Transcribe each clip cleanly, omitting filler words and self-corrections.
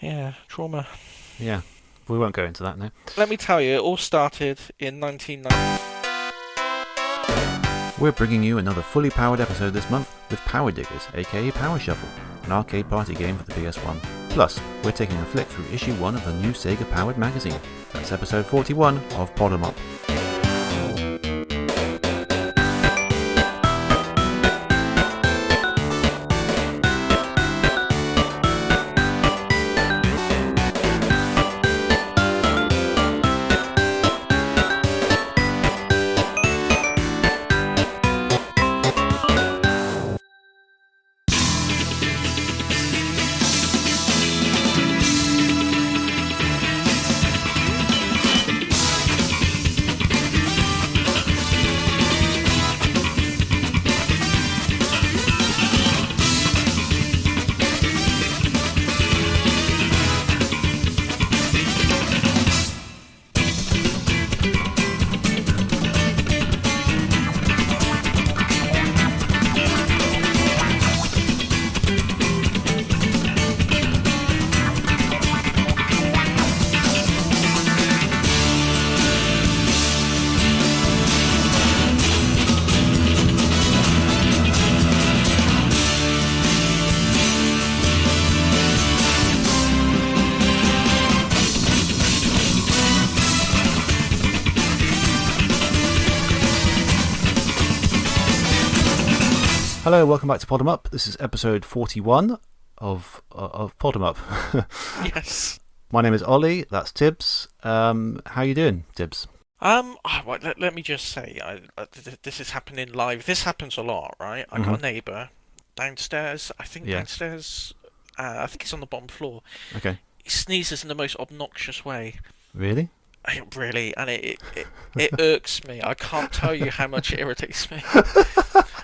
Yeah, trauma. Yeah, we won't go into that now. Let me tell you, it all started in 1990. We're bringing you another fully powered episode this month with Power Diggerz, aka Power Shuffle, an arcade party game for the PS1. Plus, we're taking a flick through issue 1 of the new SEGA powered magazine. That's episode 41 of Podemup. Hello, welcome back to Podemup. This is episode 41 of Podemup. Yes. My name is Ollie, that's Tibbs. How you doing, Tibbs? Right, let me just say, this is happening live. This happens a lot, right? I got a neighbour downstairs. I think he's on the bottom floor. Okay. He sneezes in the most obnoxious way. Really? Really, and it irks me. I can't tell you how much it irritates me.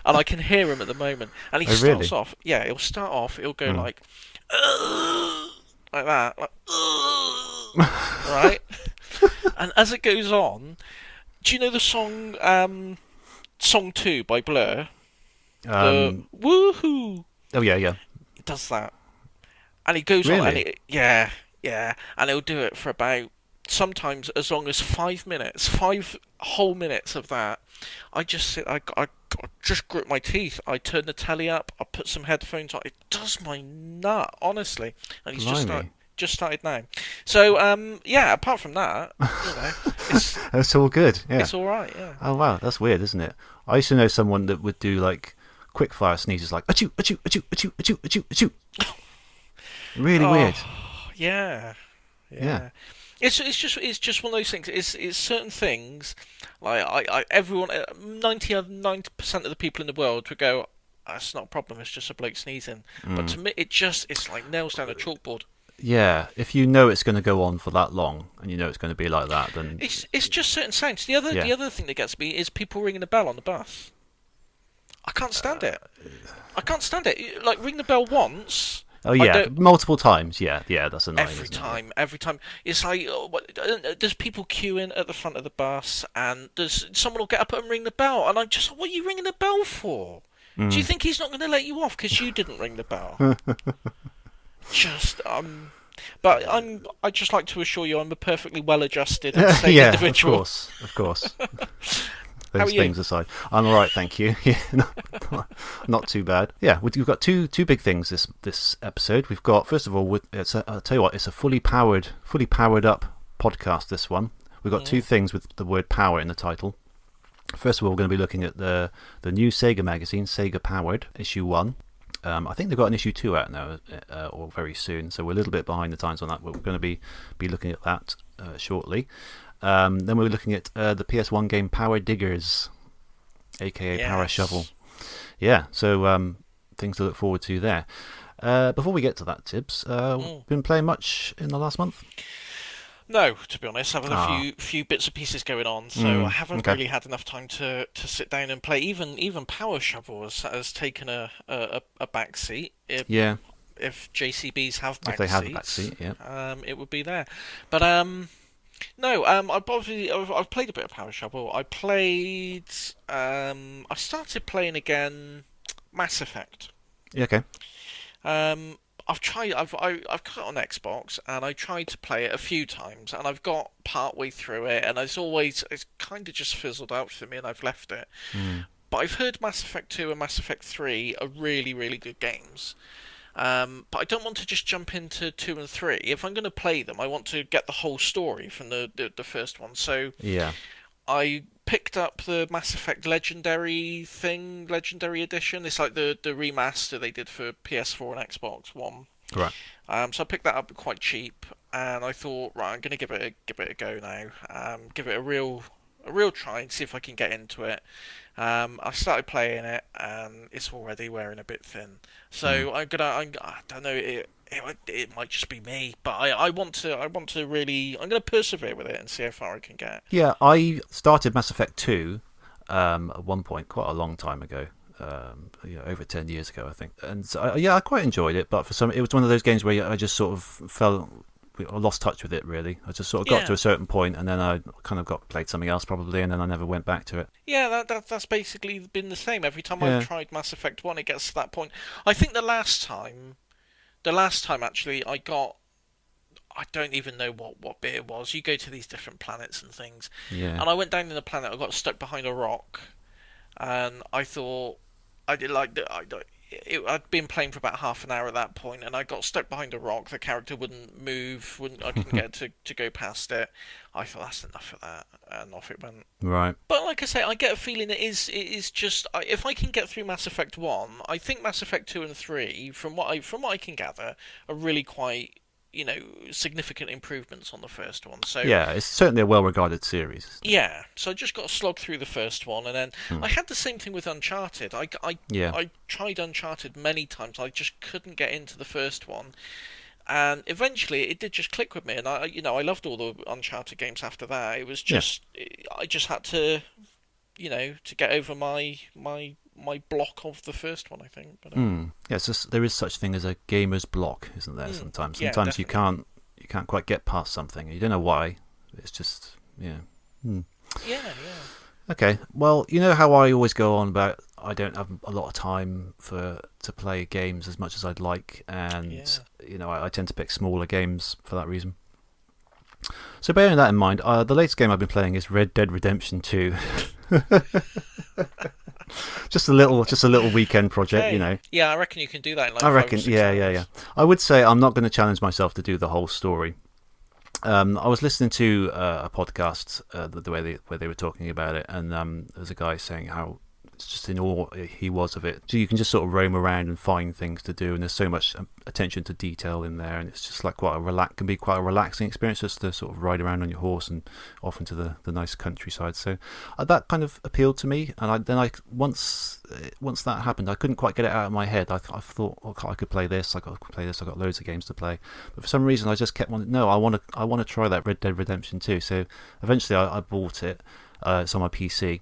And I can hear him at the moment. And he starts off, he'll start off, he'll go like that, right? And as it goes on, do you know the song Song 2 by Blur? The Woohoo! Oh, yeah. He does that. And he goes on, and yeah, and he'll do it for about, sometimes as long as 5 minutes, 5 whole minutes of that. I just sit, I just grit my teeth. I turn the telly up, I put some headphones on. It does my nut, honestly. And he's just started now. So, apart from that, it's all good. Yeah. It's all right, yeah. Oh, wow, that's weird, isn't it? I used to know someone that would do like quick fire sneezes like achoo, achoo, achoo, achoo, achoo, achoo, achoo. Really weird. Yeah. It's just one of those things. It's certain things, like everyone, 99% of the people in the world would go, that's not a problem. It's just a bloke sneezing. But to me, it's like nails down a chalkboard. Yeah, if you know it's going to go on for that long, and you know it's going to be like that, then it's just certain sounds. The other thing that gets me is people ringing the bell on the bus. I can't stand it. Like, ring the bell once. Oh yeah, multiple times. Yeah, that's annoying. Every time. It's like, there's people queuing at the front of the bus, and someone will get up and ring the bell, and I'm just like, what are you ringing the bell for? Do you think he's not going to let you off because you didn't ring the bell? But I just like to assure you, I'm a perfectly well-adjusted and safe individual. Of course. Those things aside, I'm all right, thank you. Yeah, not too bad. Yeah, we've got two big things this episode. We've got, first of all, I'll tell you what, it's a fully powered up podcast. This one, we've got two things with the word power in the title. First of all, we're going to be looking at the new SEGA magazine, SEGA Powered, issue 1. I think they've got an issue 2 out now, or very soon. So we're a little bit behind the times on that, but we're going to be looking at that shortly. Then we're looking at the PS1 game Power Diggerz, aka Power Shovel. Yeah, so things to look forward to there. Before we get to that, Tibbs, been playing much in the last month? No, to be honest, having a few bits and pieces going on, so I haven't really had enough time to sit down and play. Even Power Shovel has taken a back seat. If JCBs have back seats, if they have a back seat, it would be there. But no, I've played a bit of Power Shovel. I started playing again Mass Effect. Yeah, okay. I've got it on Xbox, and I tried to play it a few times, and I've got part way through it, and it's kind of just fizzled out for me, and I've left it. Hmm. But I've heard Mass Effect 2 and Mass Effect 3 are really, really good games. But I don't want to just jump into 2 and 3. If I'm going to play them, I want to get the whole story from the first one. So Yeah. I picked up the Mass Effect Legendary Edition. It's like the remaster they did for PS4 and Xbox One. Right. So I picked that up quite cheap, and I thought, right, I'm gonna give it a go now. Give it a real try and see if I can get into it. I started playing it, and it's already wearing a bit thin. Hmm. So I don't know. It might just be me, but I want to really, I'm gonna persevere with it and see how far I can get. Yeah, I started Mass Effect 2 at one point, quite a long time ago. Over 10 years ago, I think. And so, I quite enjoyed it, but it was one of those games where I just sort of I lost touch with it, really. I just sort of got to a certain point, and then I kind of played something else probably, and then I never went back to it. Yeah, that's basically been the same. Every time Yeah. I've tried Mass Effect 1, it gets to that point. I think the last time actually, I don't even know what bit it was. You go to these different planets and things, Yeah. and I went down in the planet. I got stuck behind a rock, and I thought I did like I'd been playing for about half an hour at that point, and I got stuck behind a rock. The character wouldn't move. I couldn't get to go past it. I thought that's enough of that, and off it went. Right. But like I say, I get a feeling it is just if I can get through Mass Effect 1, I think Mass Effect 2 and 3, from what I can gather, are really quite, significant improvements on the first one. So Yeah, it's certainly a well-regarded series. yeah, so I just got to slog through the first one, and then Hmm. I had the same thing with Uncharted. Yeah. I tried Uncharted many times. I just couldn't get into the first one, and eventually it did just click with me. And I loved all the Uncharted games after that. It was Yeah. just I just had to, to get over my block of the first one. I think. But, Yeah, there is such thing as a gamer's block, isn't there? Sometimes yeah, you definitely. can't quite get past something. You don't know why. It's just yeah. Hmm. Yeah, yeah, Okay, well, you know how I always go on about I don't have a lot of time to play games as much as I'd like, and yeah. I tend to pick smaller games for that reason. So bearing that in mind, the latest game I've been playing is Red Dead Redemption 2. just a little weekend project, Hey, yeah, I reckon you can do that in like I 5 or reckon, 6 yeah. hours. I would say I'm not going to challenge myself to do the whole story. I was listening to a podcast where they were talking about it, and there was a guy saying how it's just in awe he was of it. So you can just sort of roam around and find things to do, and there's so much attention to detail in there, and it's just like can be quite a relaxing experience just to sort of ride around on your horse and off into the nice countryside. So that kind of appealed to me, and once that happened, I couldn't quite get it out of my head. I thought, I could play this. I could play this. I got loads of games to play, but for some reason I just kept wanting. No, I want to try that Red Dead Redemption 2. So eventually I bought it. It's on my PC.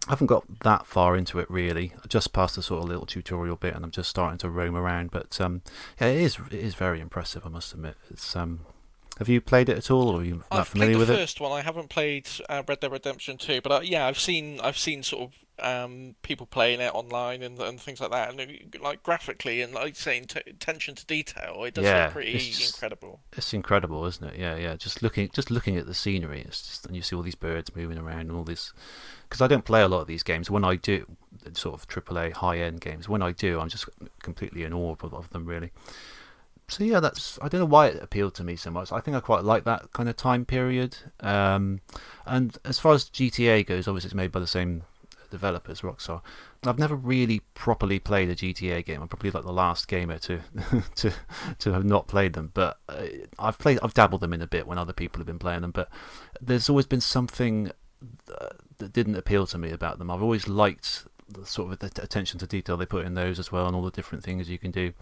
I haven't got that far into it really. I just passed the sort of little tutorial bit, and I'm just starting to roam around. But yeah, it is very impressive, I must admit. It's have you played it at all, or are you not I've played familiar the with it? first one. I haven't played Red Dead Redemption 2, but yeah, I've seen sort of people playing it online and things like that, and like graphically and like saying attention to detail, it does look Yeah, pretty incredible. it's incredible, isn't it? Yeah. Just looking at the scenery, and you see all these birds moving around and all this. Because I don't play a lot of these games. When I do, sort of AAA high-end games, when I do, I'm just completely in awe of them, really. So yeah, I don't know why it appealed to me so much. I think I quite like that kind of time period. And as far as GTA goes, obviously it's made by the same developers, Rockstar. I've never really properly played a GTA game. I'm probably like the last gamer to to have not played them. But I've dabbled them in a bit when other people have been playing them. But there's always been something that didn't appeal to me about them. I've always liked the sort of attention to detail they put in those as well, and all the different things you can do.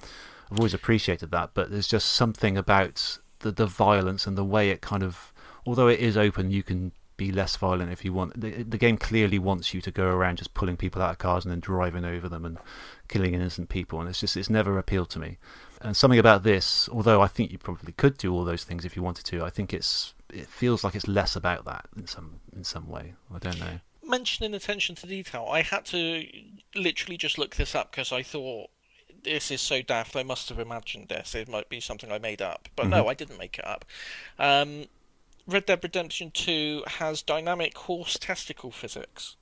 I've always appreciated that, but there's just something about the violence and the way it kind of, although it is open, you can be less violent if you want. The game clearly wants you to go around just pulling people out of cars and then driving over them and killing innocent people, and it's never appealed to me. And something about this, although I think you probably could do all those things if you wanted to, I think it feels like it's less about that in some way. I don't know. Mentioning attention to detail, I had to literally just look this up because I thought this is so daft. I must have imagined this. It might be something I made up, but Mm-hmm. no, I didn't make it up. Um, Red Dead Redemption 2 has dynamic horse testicle physics.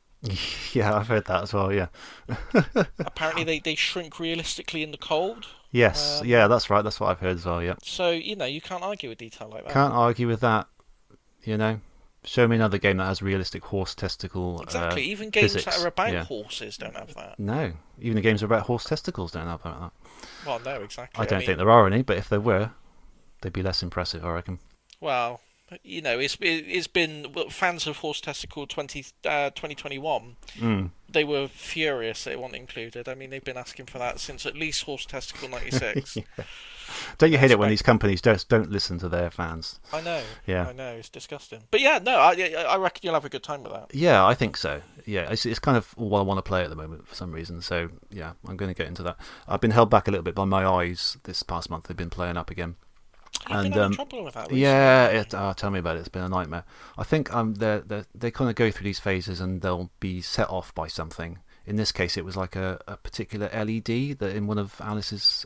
Yeah, I've heard that as well. Yeah. Apparently, they shrink realistically in the cold. Yes. Um, Yeah, that's right. That's what I've heard as well. Yeah. so you can't argue with detail like that. Can't argue with that. You know, show me another game that has realistic horse testicle Exactly. Even games that physics. are about Yeah. horses don't have that. No, even the games about horse testicles don't have that. Well, no, I exactly. I don't think mean, there are any, but if there were, they'd be less impressive, I reckon. well, it's been fans of Horse Testicle 2021. Mm. They were furious that it wasn't included. I mean, they've been asking for that since at least Horse Testicle 96. Yeah. Don't you hate it when Spec- these companies don't listen to their fans? I know, Yeah. I know, it's disgusting. But yeah, no, I reckon you'll have a good time with that. Yeah, I think so. Yeah, it's kind of all I want to play at the moment for some reason. So yeah, I'm going to get into that. I've been held back a little bit by my eyes this past month. They've been playing up again. You've been having trouble with that recently. Yeah, tell me about it. It's been a nightmare. I think they kind of go through these phases and they'll be set off by something. In this case, it was like a particular LED that in one of Alice's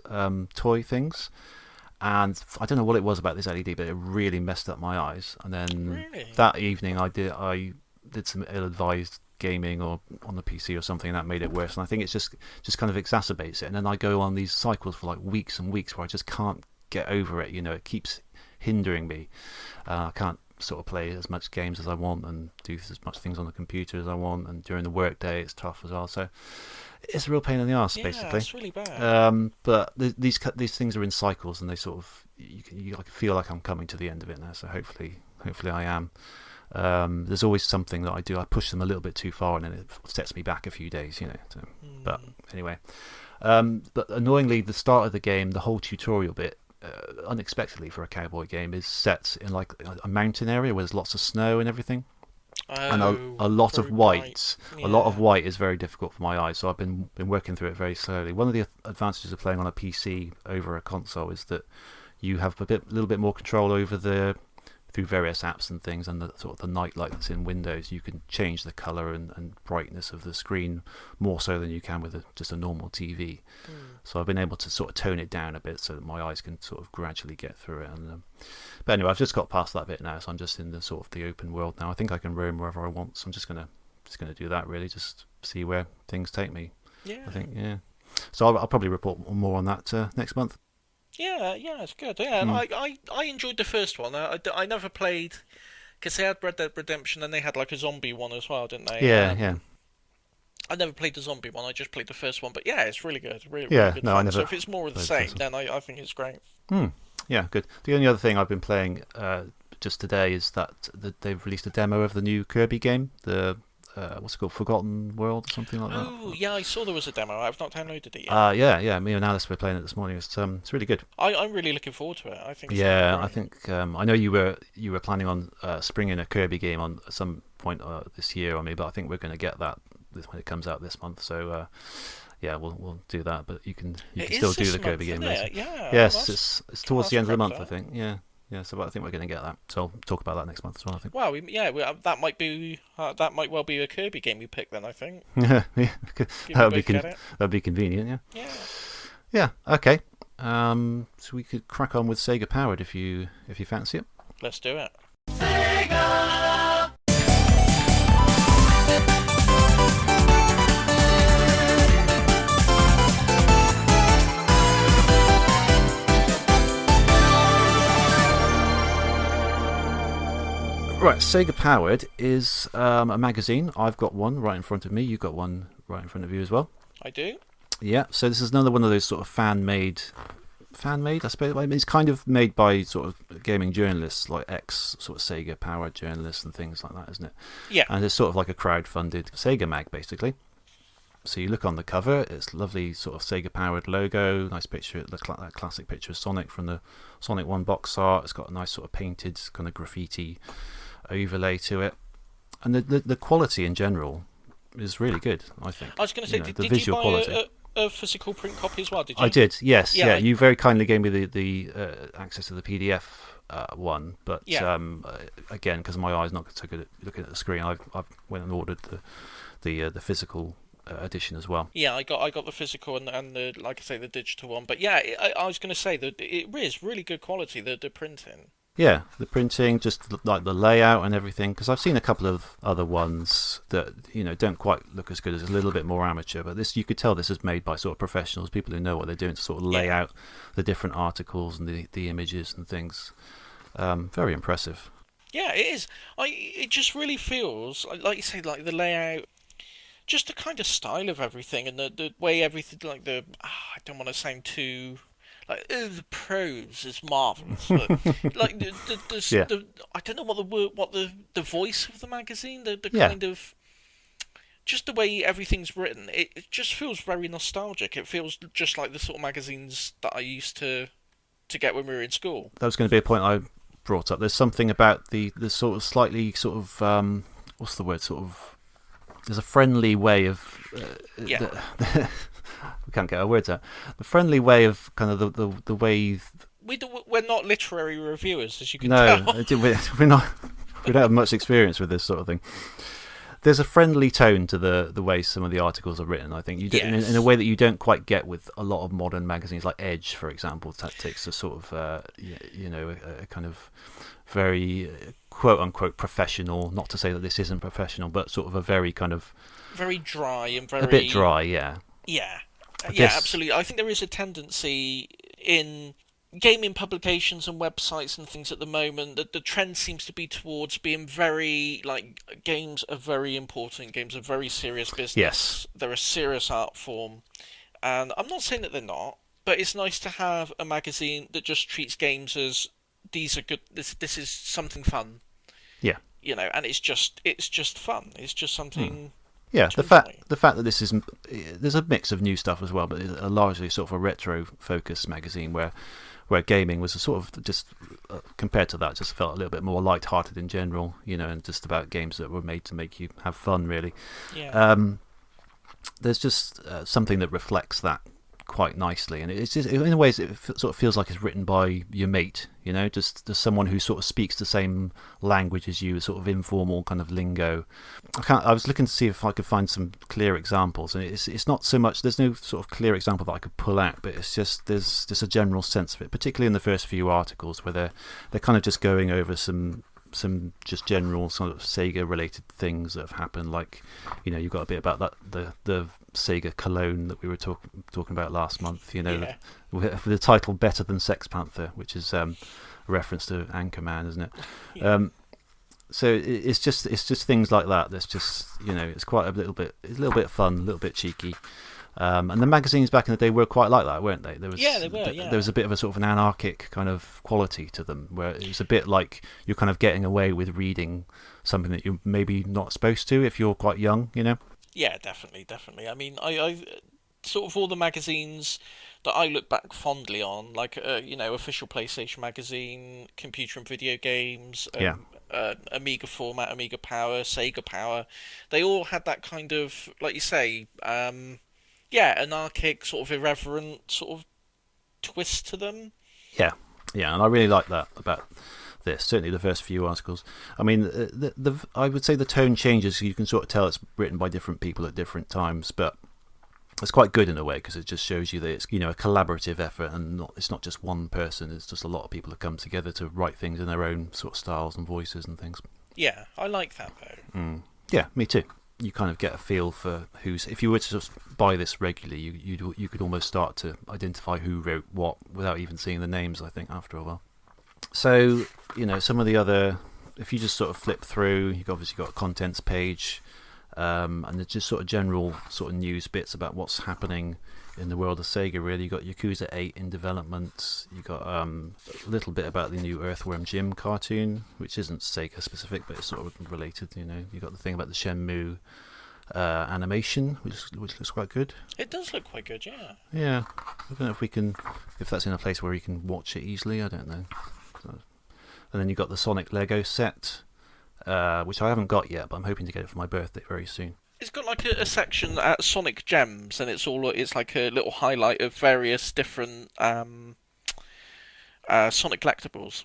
toy things, and I don't know what it was about this LED, but it really messed up my eyes. And then Really? that evening, I did some ill-advised gaming or on the PC or something, and that made it worse. And I think it's just kind of exacerbates it. And then I go on these cycles for like weeks and weeks where I just can't get over it. It keeps hindering me. I can't sort of play as much games as I want and do as much things on the computer as I want, and during the work day it's tough as well. So it's a real pain in the arse, Yeah, basically. it's really bad. But these things are in cycles, and they sort of I feel like I'm coming to the end of it now. So hopefully I am. There's always something that I do. I push them a little bit too far, and then it sets me back a few days. So, But anyway, but annoyingly, the start of the game, the whole tutorial bit, unexpectedly for a cowboy game, is set in like a mountain area where there's lots of snow and everything, and a lot of very white. bright. A lot of Yeah. white is very difficult for my eyes, so I've been working through it very slowly. One of the advantages of playing on a PC over a console is that you have little bit more control over through various apps and things, and the sort of the night light that's in Windows. You can change the color and brightness of the screen more so than you can with just a normal TV. So I've been able to sort of tone it down a bit so that my eyes can sort of gradually get through it. But anyway, I've just got past that bit now, so I'm just in the sort of the open world now. I think I can roam wherever I want, so I'm just gonna do that really, just see where things take me. Yeah. I think, yeah. So I'll probably report more on that next month. Yeah, it's good. Yeah, and I enjoyed the first one. I never played, because they had Red Dead Redemption and they had like a zombie one as well, didn't they? Yeah. I never played the zombie one. I just played the first one. But yeah, it's really good. Really Yeah, good no, fun. I never So if it's more of the played the same, first then I think it's great. Yeah, good. The only other thing I've been playing just today is that they've released a demo of the new Kirby game, the what's it called, Forgotten World or something like that. Oh, yeah, I saw there was a demo. I've not downloaded it yet. Yeah. Me and Alice were playing it this morning. It's really good. I'm really looking forward to it. I think. Yeah, I think I know you were planning on springing a Kirby game on at some point this year on me, but I think we're going to get that when it comes out this month. So yeah, we'll do that. But you can still do the Kirby game later. Yeah. Yes, it's towards the end of the month, I that. think. Yeah. So I think we're going to get that. So I'll talk about that next month as well, I think. Well, that might well be a Kirby game you pick then. I think. Yeah, Give that you would be both credit. that'd be convenient. Yeah. Yeah. Yeah. Okay. So we could crack on with Sega Powered if you fancy it. Let's do it. Right, Sega Powered is a magazine. I've got one right in front of me. You've got one right in front of you as well. I do. Yeah, so this is another one of those sort of fan-made, I suppose. I mean, it's kind of made by sort of gaming journalists, like sort of Sega Powered journalists and things like that, isn't it? Yeah. And it's sort of like a crowd-funded Sega mag, basically. So you look on the cover, it's lovely sort of Sega Powered logo, nice picture, that classic picture of Sonic from the Sonic 1 box art. It's got a nice sort of painted kind of graffiti overlay to it, and the quality in general is really good, I think. I was going to say, the did visual you buy quality. a physical print copy as well? Did you? I did, yes. Yeah, You very kindly gave me the access to the PDF one, but again, because my eye's not so good at looking at the screen, I went and ordered the physical edition as well. Yeah, I got the physical and the, like I say, the digital one. But yeah, I was going to say that it is really good quality, the printing. Yeah, the printing, just like the layout and everything. Because I've seen a couple of other ones that don't quite look as good, as a little bit more amateur. But this, you could tell this is made by sort of professionals, people who know what they're doing to sort of lay out the different articles and the images and things. Very impressive. Yeah, it is. It just really feels like you say, like the layout, just the kind of style of everything, and the way everything, like I don't want to sound too like, oh, the prose is marvelous. But, like Yeah, I don't know what the word, what the voice of the magazine, the yeah. kind of, just the way everything's written, it just feels very nostalgic. It feels just like the sort of magazines that I used to get when we were in school. That was going to be a point I brought up. There's something about the sort of slightly sort of what's the word, sort of, there's a friendly way of Yeah. we can't get our words out. The friendly way of kind of the way. We're not literary reviewers, as you can No, tell. we're not. We don't have much experience with this sort of thing. There's a friendly tone to the way some of the articles are written. I think in a way that you don't quite get with a lot of modern magazines, like Edge, for example. That takes a sort of a kind of very quote unquote professional. Not to say that this isn't professional, but sort of a very kind of Very dry and very, a bit dry. Yeah. yeah, yeah, This, absolutely. I think there is a tendency in gaming publications and websites and things at the moment that the trend seems to be towards being very, like, games are very important, games are very serious business. yes. They're a serious art form, and I'm not saying that they're not, but it's nice to have a magazine that just treats games as, these are good. This is something fun, Yeah. and it's just fun. It's just something. Yeah, To enjoy. the fact that this is, there's a mix of new stuff as well, but it's a largely sort of a retro focused magazine where gaming was a sort of just compared to that, just felt a little bit more light-hearted in general, and just about games that were made to make you have fun, really. Yeah. There's just something that reflects that quite nicely, and it's just, in a way, it sort of feels like it's written by your mate, just someone who sort of speaks the same language as you, sort of informal kind of lingo. I was looking to see if I could find some clear examples, and it's not so much, there's no sort of clear example that I could pull out, but it's just, there's just a general sense of it, particularly in the first few articles where they're kind of just going over some just general sort of Sega related things that have happened, like you've got a bit about that the Sega cologne that we were talking about last month, Yeah. the title Better Than Sex Panther, which is a reference to Anchorman, isn't it? Yeah. So it's just things like that. That's just it's quite a little bit fun, a little bit cheeky. And the magazines back in the day were quite like that, weren't they? There was, Yeah, they were. Yeah. There was a bit of a sort of an anarchic kind of quality to them, where it was a bit like you're kind of getting away with reading something that you're maybe not supposed to if you're quite young, Yeah, definitely. I mean, I sort of all the magazines that I look back fondly on, like official PlayStation magazine, computer and video games, Yeah. Amiga format, Amiga Power, Sega Power. They all had that kind of, like you say, anarchic, sort of irreverent sort of twist to them. Yeah, yeah, and I really like that about this. Certainly, the first few articles. I mean, I would say the tone changes. You can sort of tell it's written by different people at different times, but it's quite good in a way because it just shows you that it's a collaborative effort, and it's not just one person. It's just a lot of people have come together to write things in their own sort of styles and voices and things. Yeah, I like that though. Yeah, me too. You kind of get a feel for who's. If you were to just buy this regularly, you could almost start to identify who wrote what without even seeing the names, I think, after a while. So some of the other. If you just sort of flip through, you've obviously got a contents page, and there's just sort of general sort of news bits about what's happening in the world of Sega. Really, you got Yakuza 8 in development. You got a little bit about the new Earthworm Jim cartoon, which isn't Sega specific, but it's sort of related. You got the thing about the Shenmue animation, which looks quite good. It does look quite good, yeah. Yeah, I don't know if that's in a place where you can watch it easily. I don't know. And then you got the Sonic Lego set, which I haven't got yet, but I'm hoping to get it for my birthday very soon. It's got like a section at Sonic Gems, and it's like a little highlight of various different Sonic collectibles.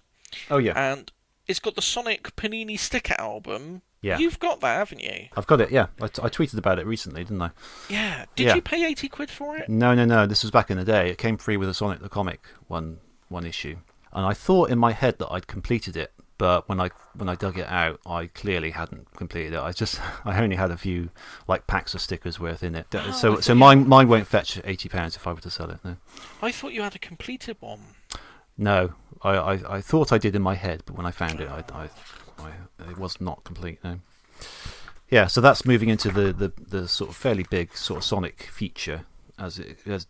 Oh yeah, And it's got the Sonic Panini sticker album, Yeah. You've got that, haven't you? I've got it, yeah. I tweeted about it recently, didn't I? Yeah. Did you pay 80 quid for it? No. This was back in the day. It came free with a Sonic the Comic one issue. And I thought in my head that I'd completed it, but when I dug it out, I clearly hadn't completed it. I only had a few like packs of stickers worth in it. So mine won't fetch £80 if I were to sell it. No. I thought you had a completed one. No, I thought I did in my head, but when I found it, it was not complete. No. Yeah, so that's moving into the sort of fairly big sort of Sonic feature. As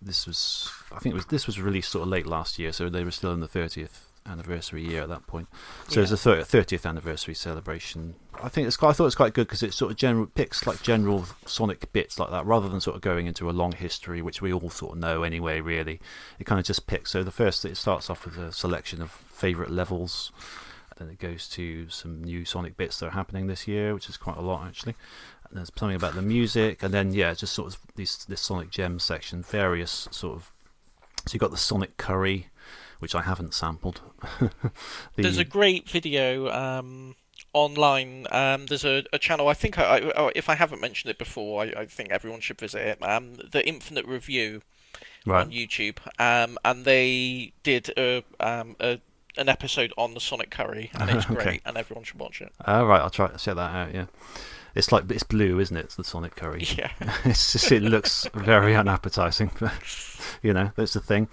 this was released sort of late last year, so they were still in the 30th anniversary year at that point. So it's a 30th anniversary celebration. I thought it's quite good because it sort of picks like general Sonic bits like that, rather than sort of going into a long history, which we all sort of know anyway. Really, it kind of just picks. So it starts off with a selection of favourite levels. Then it goes to some new Sonic bits that are happening this year, which is quite a lot actually. And there's something about the music, and then just sort of this Sonic Gems section, various sort of. So you've got the Sonic Curry, which I haven't sampled. There's a great video online. There's a channel. I think if I haven't mentioned it before, I think everyone should visit it. The Infinite Review on YouTube, and they did an episode on the Sonic Curry, and it's great, and everyone should watch it. Right, I'll try to check that out. Yeah, it's blue, isn't it? It's the Sonic Curry. Yeah, it looks very unappetizing, but that's the thing.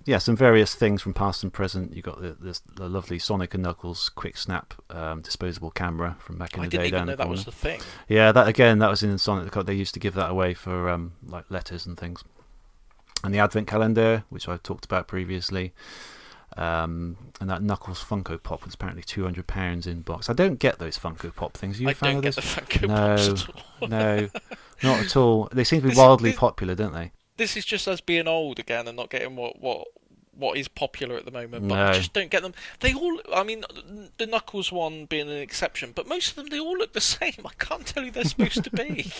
Yeah, some various things from past and present. You got the lovely Sonic and Knuckles quick snap disposable camera from back in the day. I didn't even know that was the thing. Yeah, that was in Sonic. They used to give that away for like letters and things. And the advent calendar, which I talked about previously. And that Knuckles Funko Pop was apparently £200 in box. I don't get those Funko Pop things. Are you a fan of this? I don't get the Funko Pops at all. No, not at all. They seem to be wildly popular, don't they? This is just us being old again and not getting what is popular at the moment. But No. I just don't get them. They all, I mean, the Knuckles one being an exception, but most of them, they all look the same. I can't tell you they're supposed to be.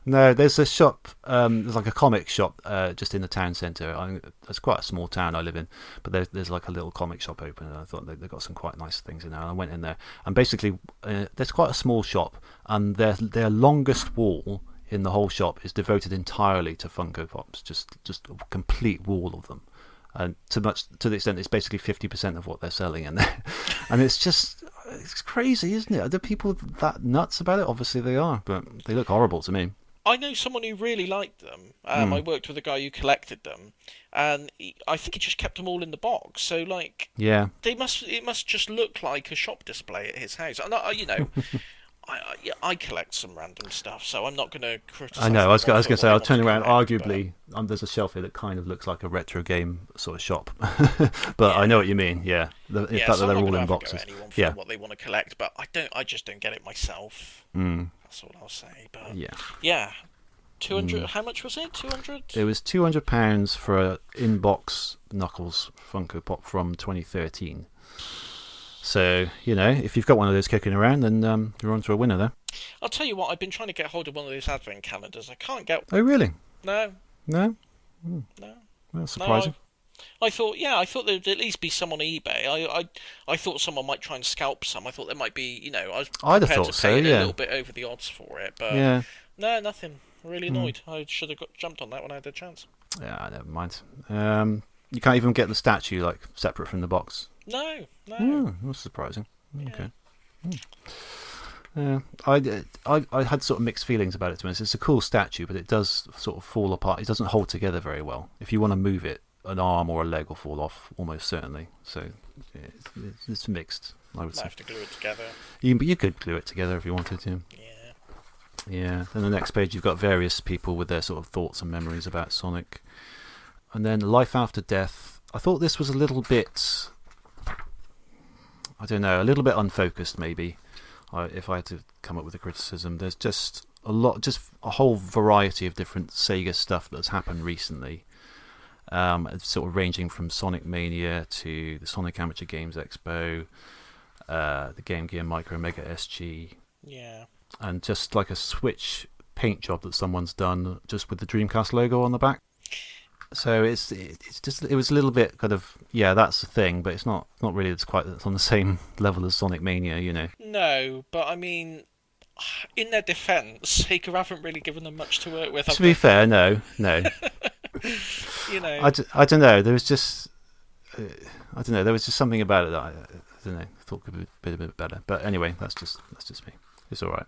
No, there's a shop, there's like a comic shop just in the town centre. It's quite a small town I live in, but there's like a little comic shop open, and I thought they've got some quite nice things in there. And I went in there, and basically there's quite a small shop, and their longest wall in the whole shop is devoted entirely to Funko Pops, just a complete wall of them. And to the extent it's basically 50% of what they're selling in there. And it's crazy, isn't it? Are there people that nuts about it? Obviously they are, but they look horrible to me. I know someone who really liked them. I worked with a guy who collected them, and I think he just kept them all in the box. So, like, yeah, it must just look like a shop display at his house. And I collect some random stuff, so I'm not going to criticize. I know. I was going to say, I'll turn around. Arguably, there's a shelf here that kind of looks like a retro game sort of shop, but I know what you mean. Yeah, the fact that they're all in boxes. Yeah, what they want to collect, but I just don't get it myself. That's all I'll say. But yeah. 200. How much was it? 200. It was £200 for an in-box Knuckles Funko Pop from 2013. So, if you've got one of those kicking around, then you're on to a winner there. I'll tell you what, I've been trying to get hold of one of those advent calendars. I can't get one. Oh, really? No. No? No. That's surprising. No, I thought there'd at least be some on eBay. I thought someone might try and scalp some. I thought there might be, I was prepared to pay a little bit over the odds for it. But no, nothing. Really annoyed. I should have jumped on that when I had the chance. Yeah, never mind. You can't even get the statue, like, separate from the box. No. That's surprising. Okay. I had sort of mixed feelings about it. To be honest, it's a cool statue, but it does sort of fall apart. It doesn't hold together very well. If you want to move it, an arm or a leg will fall off almost certainly. So it's mixed. I would say. Have to glue it together. You could glue it together if you wanted to. Yeah. Then the next page, you've got various people with their sort of thoughts and memories about Sonic, and then Life After Death. I thought this was a little bit. I don't know, a little bit unfocused maybe. If I had to come up with a criticism, there's just a whole variety of different Sega stuff that's happened recently. Sort of ranging from Sonic Mania to the Sonic Amateur Games Expo, the Game Gear Micro Mega SG. Yeah. And just like a Switch paint job that someone's done just with the Dreamcast logo on the back. So it was a little bit kind of, that's the thing, but it's not really. It's on the same level as Sonic Mania, No, but I mean, in their defence, Sega haven't really given them much to work with. To be fair, no. You know, I don't know. There was just I don't know. There was just something about it that I don't know. Thought could be a bit better. But anyway, that's just me. It's all right.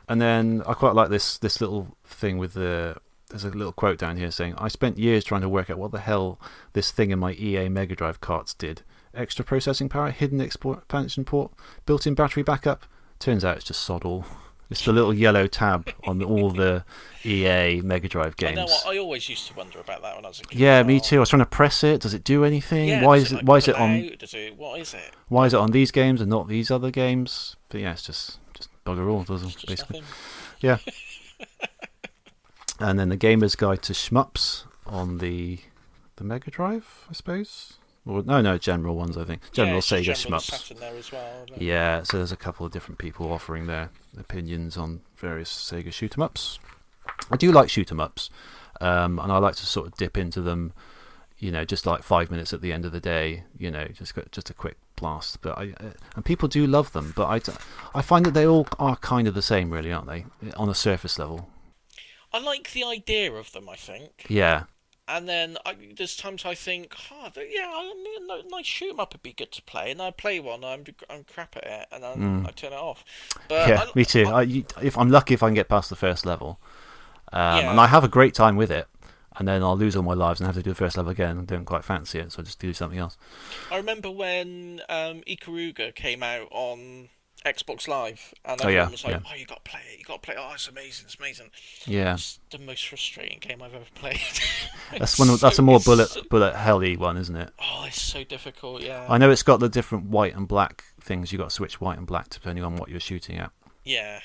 And then I quite like this little thing with the. There's a little quote down here saying, "I spent years trying to work out what the hell this thing in my EA Mega Drive carts did. Extra processing power, hidden expansion port, built-in battery backup. Turns out it's just sod all. It's the little yellow tab on all the EA Mega Drive games." I know what, I always used to wonder about that when I was a kid. Yeah, me too. I was trying to press it. Does it do anything? Yeah, why is it on? What is it? Why is it on these games and not these other games? But yeah, it's just bugger all, doesn't it? Basically. Nothing. Yeah. And then the Gamer's Guide to Shmups on the Mega Drive, I suppose. Or no, general ones, I think. General Sega Shmups. There as well, yeah, so there's a couple of different people offering their opinions on various Sega shoot 'em ups. I do like shoot 'em ups, and I like to sort of dip into them, just like 5 minutes at the end of the day, just a quick blast. But and people do love them, but I find that they all are kind of the same, really, aren't they? On a surface level. I like the idea of them, I think. Yeah. And then there's times I think, a nice shoot 'em up would be good to play, and I play one, I'm crap at it, and then I turn it off. But yeah, me too. If I'm lucky, if I can get past the first level, and I have a great time with it, and then I'll lose all my lives and have to do the first level again, and don't quite fancy it, so I just do something else. I remember when Ikaruga came out on Xbox Live, and everyone was like, "Oh, you got to play it! You got to play it! Oh, it's amazing! It's amazing!" Yeah, it's the most frustrating game I've ever played. That's a more bullet helly one, isn't it? Oh, it's so difficult. Yeah, I know it's got the different white and black things. You got to switch white and black depending on what you're shooting at. Yeah,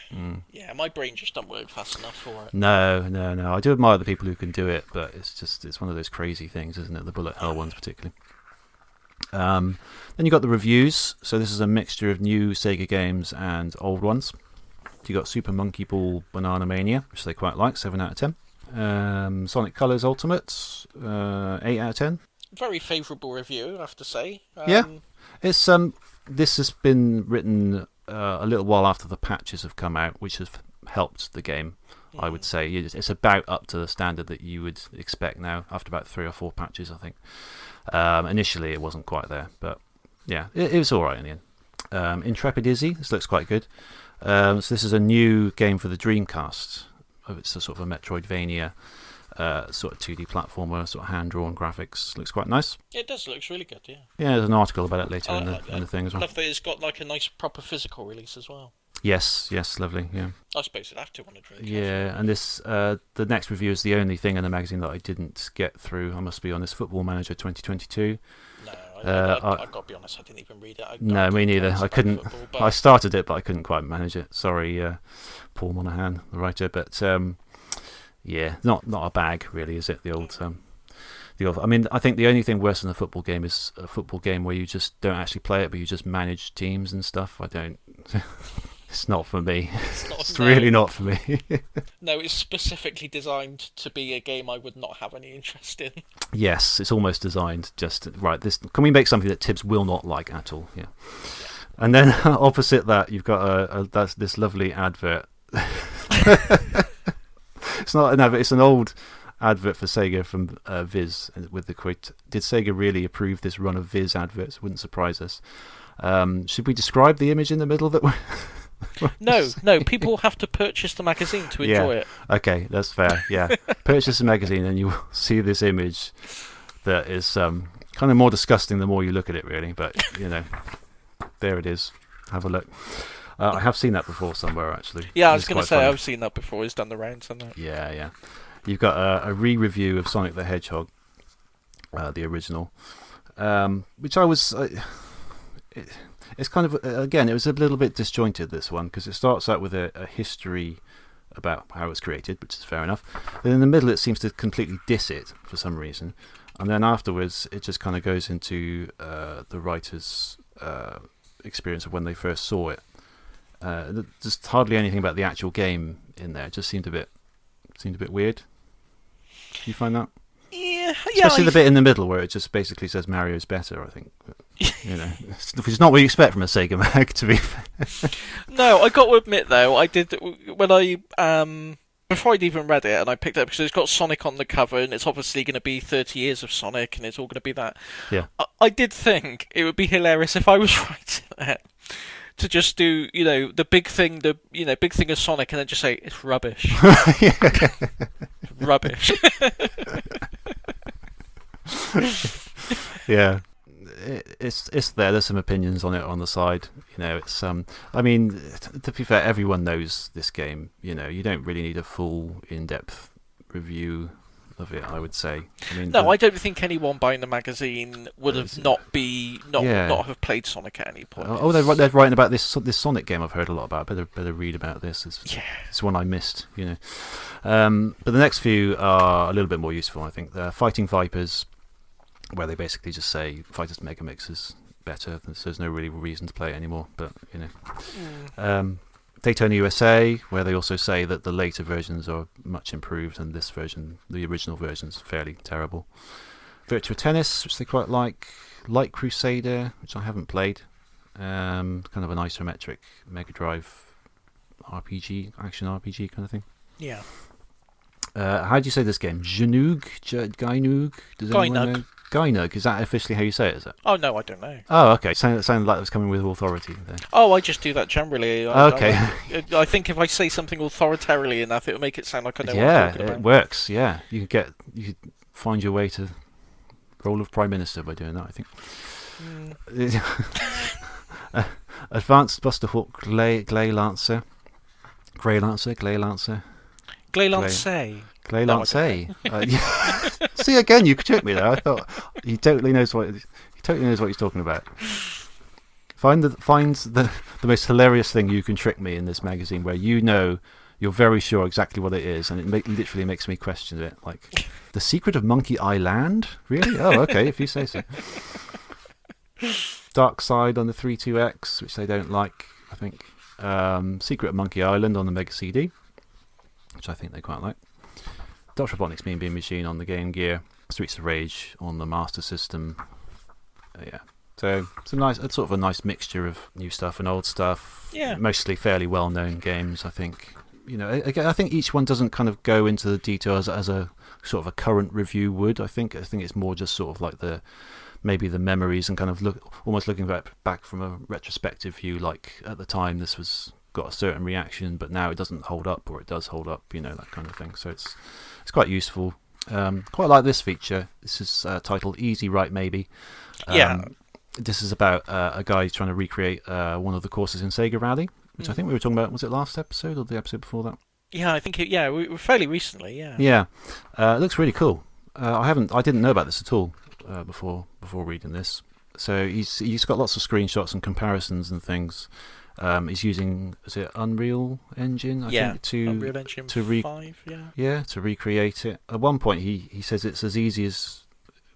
yeah. My brain just don't work fast enough for it. No. I do admire the people who can do it, but it's one of those crazy things, isn't it? The bullet hell ones particularly. Then you got the reviews. So this is a mixture of new Sega games and old ones. You got Super Monkey Ball Banana Mania, which they quite like, 7 out of 10. Sonic Colors Ultimate, 8 out of 10. Very favourable review, I have to say. Yeah, it's this has been written a little while after the patches have come out, which has helped the game. I would say it's about up to the standard that you would expect now after about 3 or 4 patches, I think. Initially, it wasn't quite there, but yeah, it was all right in the end. Intrepid Izzy, this looks quite good. So this is a new game for the Dreamcast. It's a sort of a Metroidvania, sort of 2D platformer, sort of hand-drawn graphics. Looks quite nice. It does. Looks really good. Yeah. Yeah, there's an article about it later in the thing as well. I love that it's got like a nice proper physical release as well. Yes, lovely. Yeah. I suppose it'd have to on a Dreamcast. Yeah, and this the next review is the only thing in the magazine that I didn't get through. I must be honest. Football Manager 2022. No, I've got to be honest. I didn't even read it. No, me neither. I couldn't. I started it, but I couldn't quite manage it. Sorry, Paul Monahan, the writer. But yeah, not a bag really, is it? The old. I mean, I think the only thing worse than a football game is a football game where you just don't actually play it, but you just manage teams and stuff. I don't. It's not for me. It's really not for me. No, it's specifically designed to be a game I would not have any interest in. Yes, it's almost designed just right. Can we make something that Tibbs will not like at all? Yeah. And then opposite that, you've got that's this lovely advert. It's not an advert. It's an old advert for Sega from Viz with the quote, "Did Sega really approve this run of Viz adverts? Wouldn't surprise us." Should we describe the image in the middle that? No. People have to purchase the magazine to enjoy it. Okay, that's fair. Yeah, purchase the magazine and you will see this image that is kind of more disgusting the more you look at it, really. But there it is. Have a look. I have seen that before somewhere actually. Yeah, I was going to say I've seen that before. It's done the rounds, hasn't it? Yeah. You've got a re-review of Sonic the Hedgehog, the original, which I was. It's kind of, again, it was a little bit disjointed, this one, because it starts out with a history about how it was created, which is fair enough. Then in the middle, it seems to completely diss it for some reason. And then afterwards, it just kind of goes into the writer's experience of when they first saw it. There's hardly anything about the actual game in there. It just seemed a bit weird. Do you find that? Yeah. Especially the bit in the middle where it just basically says Mario's better, I think. which is not what you expect from a Sega mag, to be fair. No, I got to admit though, I did when I before I'd even read it, and I picked it up because it's got Sonic on the cover, and it's obviously going to be 30 years of Sonic, and it's all going to be that. Yeah. I did think it would be hilarious if I was writing it to just do, the big thing, big thing of Sonic, and then just say it's rubbish. Rubbish. Yeah. It's there. There's some opinions on it on the side. It's I mean, to be fair, everyone knows this game. You don't really need a full in-depth review of it, I would say. No, I don't think anyone buying the magazine would have not have played Sonic at any point. Oh, they're writing about this Sonic game. I've heard a lot about. Better read about this. It's one I missed. But the next few are a little bit more useful, I think. They're Fighting Vipers, where they basically just say Fighters Mega Mix is better, so there's no really reason to play it anymore. But Daytona USA, where they also say that the later versions are much improved, and this version, the original version, is fairly terrible. Virtua Tennis, which they quite like. Light Crusader, which I haven't played. Kind of an isometric Mega Drive RPG, action RPG kind of thing. Yeah. How do you say this game? Gynoug? Does anyone know? Gynoug, is that officially how you say it, is it? Oh, no, I don't know. Oh, okay. Sounded like it was coming with authority there. Oh, I just do that generally. Okay. I think if I say something authoritarily enough, it'll make it sound like I know what I'm talking about. Yeah, it works, yeah. You could find your way to the role of Prime Minister by doing that, I think. Advanced Buster Hawk Gley Lancer. See, again, you tricked me there. I thought he totally knows what he's talking about. Finds the most hilarious thing you can trick me in this magazine, where you're very sure exactly what it is, and it literally makes me question it. Like, The Secret of Monkey Island? Really? Oh, okay, if you say so. Dark Side on the 32X, which they don't like, I think. Secret of Monkey Island on the Mega CD, which I think they quite like. Dr. Robotnik's Mean Bean Machine on the Game Gear. Streets of Rage on the Master System. Yeah. So it's sort of a nice mixture of new stuff and old stuff. Yeah. Mostly fairly well-known games, I think. Again, I think each one doesn't kind of go into the details as a sort of a current review would. I think it's more just sort of like maybe the memories and kind of almost looking back from a retrospective view. Like at the time, this was got a certain reaction, but now it doesn't hold up, or it does hold up. That kind of thing. So it's quite useful. Quite like this feature. This is titled Easy Right Maybe. This is about a guy trying to recreate one of the courses in Sega Rally, which I think we were talking about. Was it last episode or the episode before that? Yeah, I think we were fairly recently. Yeah. Yeah, it looks really cool. I didn't know about this at all before reading this. So he's got lots of screenshots and comparisons and things. He's using, is it Unreal Engine? I think Unreal Engine 5. To recreate it. At one point, he says it's as easy as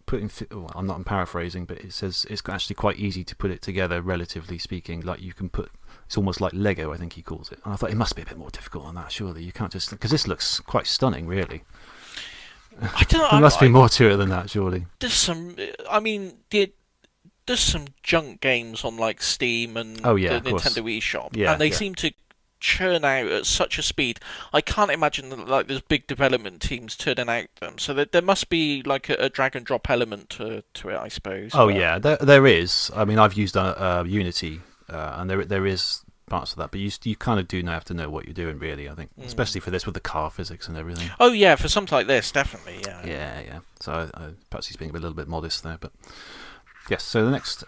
putting. I'm paraphrasing, but it says it's actually quite easy to put it together, relatively speaking. Like you can put. It's almost like Lego, I think he calls it. And I thought it must be a bit more difficult than that. Surely you can't just, because this looks quite stunning, really. I don't know. There must be more to it than that, surely. There's some. I mean, there's some junk games on like Steam and the Nintendo eShop, and they seem to churn out at such a speed. I can't imagine that there's big development teams turning out them. So there must be like a drag and drop element to it, I suppose. Oh yeah, there is. I mean, I've used Unity, and there is parts of that, but you kind of do have to know what you're doing, really. I think, especially for this with the car physics and everything. Oh yeah, for something like this, definitely. Yeah. So perhaps he's being a little bit modest there, but. Yes, so the next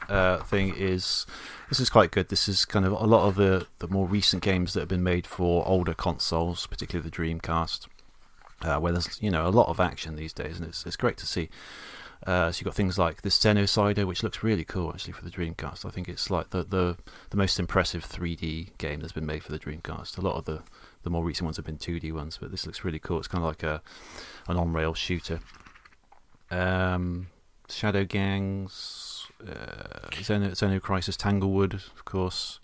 thing is, this is quite good. This is kind of a lot of the more recent games that have been made for older consoles, particularly the Dreamcast, where there's a lot of action these days, and it's great to see. So you've got things like the Xenocider, which looks really cool actually for the Dreamcast. I think it's like the most impressive 3D game that's been made for the Dreamcast. A lot of the more recent ones have been 2D ones, but this looks really cool. It's kind of like an on-rail shooter. Shadow Gangs. Xeno Crisis Tanglewood, of course.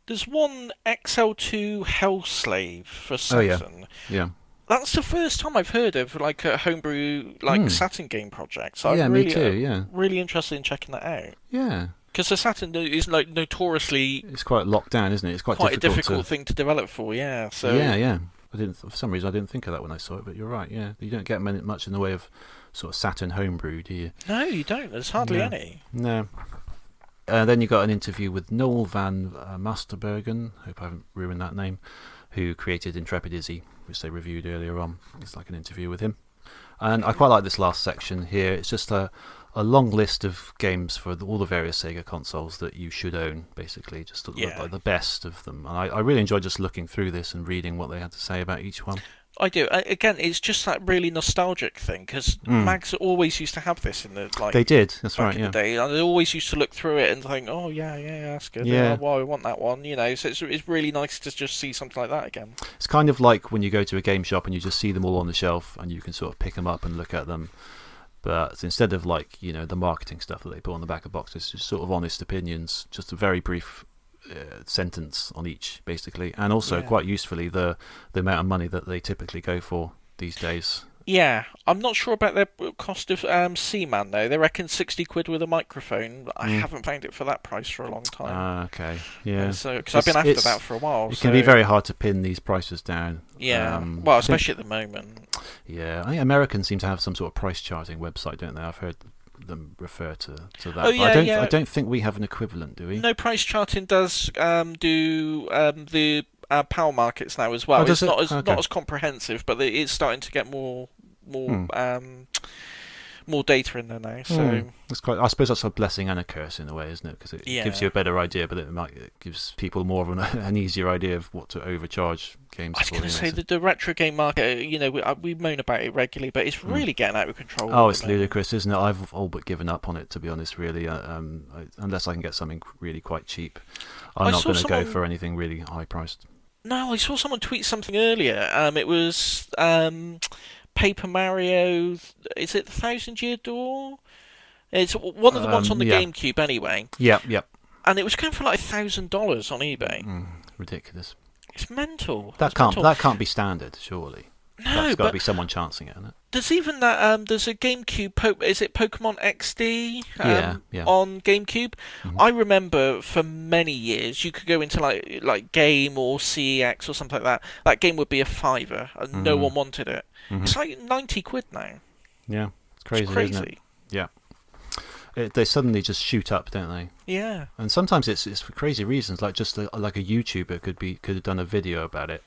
There's one XL2 Hellslave for Saturn. Oh, yeah. That's the first time I've heard of like a homebrew Saturn game project. So yeah, I'm really, me too. Yeah, really interested in checking that out. Yeah, Because the Saturn is like notoriously It's quite locked down, isn't it? It's quite a difficult difficult thing to develop for. Yeah. So Yeah. For some reason, I didn't think of that when I saw it, but you're right. Yeah, you don't get much in the way of sort of Saturn homebrew, do you? no, you don't. There's hardly No. any. No. Then you got an interview with Noel van Masterbergen. Hope I haven't ruined that name. Who created Intrepid Izzy, which they reviewed earlier on. It's like an interview with him. And I quite like this last section here. It's just a long list of games for all the various Sega consoles that you should own, basically. Just like the best of them. And I really enjoyed just looking through this and reading what they had to say about each one. I do. Again, it's just that really nostalgic thing because mags always used to have this in the They did. That's right. In the day. And they always used to look through it and think, "Oh yeah, that's good. Yeah. Well, I want that one." So it's really nice to just see something like that again. It's kind of like when you go to a game shop and you just see them all on the shelf and you can sort of pick them up and look at them. But instead of the marketing stuff that they put on the back of boxes, just sort of honest opinions, just a very brief sentence on each, basically, and also quite usefully the amount of money that they typically go for these days. Yeah, I'm not sure about their cost of Seaman though. They reckon £60 with a microphone. I haven't found it for that price for a long time. Okay, yeah. So because I've been after that for a while. It can be very hard to pin these prices down. Yeah, well, especially at the moment. Yeah, I think Americans seem to have some sort of price charting website, don't they? I've heard them refer to that. Oh yeah, I don't think we have an equivalent, do we? No, price charting does do the power markets now as well. It's not as comprehensive, but it's starting to get more data in there now. So it's quite. I suppose that's a blessing and a curse in a way, isn't it? Because it gives you a better idea, but it gives people more of an easier idea of what to overcharge games. I was going to say the retro game market. We moan about it regularly, but it's really getting out of control. Oh, it's ludicrous, isn't it? I've all but given up on it, to be honest. Really, unless I can get something really quite cheap, I'm not going to go for anything really high priced. No, I saw someone tweet something earlier. It was Paper Mario. Is it the 1,000-Year Door? It's one of the ones on the GameCube, anyway. Yep. And it was going for like $1,000 on eBay. Ridiculous. It's mental. That can't be standard, surely. No, that's got to be someone chancing it, isn't it? There's even that. There's a GameCube. Is it Pokemon XD? On GameCube. Mm-hmm. I remember for many years you could go into like Game or CEX or something like that. That game would be a $5, and no one wanted it. Mm-hmm. It's like £90 now. Yeah, it's crazy. Isn't it? Yeah. They suddenly just shoot up, don't they? Yeah. And sometimes it's for crazy reasons, like just like a YouTuber could have done a video about it.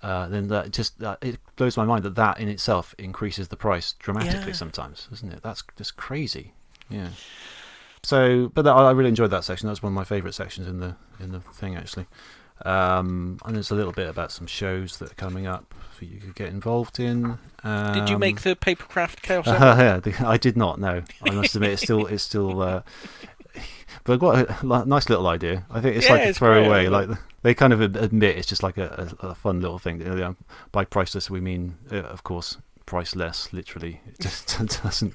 Then it blows my mind that in itself increases the price dramatically sometimes, isn't it? That's just crazy. Yeah. So, but I really enjoyed that section. That's one of my favourite sections in the thing, actually. And there's a little bit about some shows that are coming up for you to get involved in. Did you make the Papercraft Chaos? Yeah, I did not. No, I must admit it's still. But I've got a nice little idea. I think it's like a throwaway. Like they kind of admit it's just like a fun little thing. By priceless we mean, of course, priceless. Literally, it just doesn't.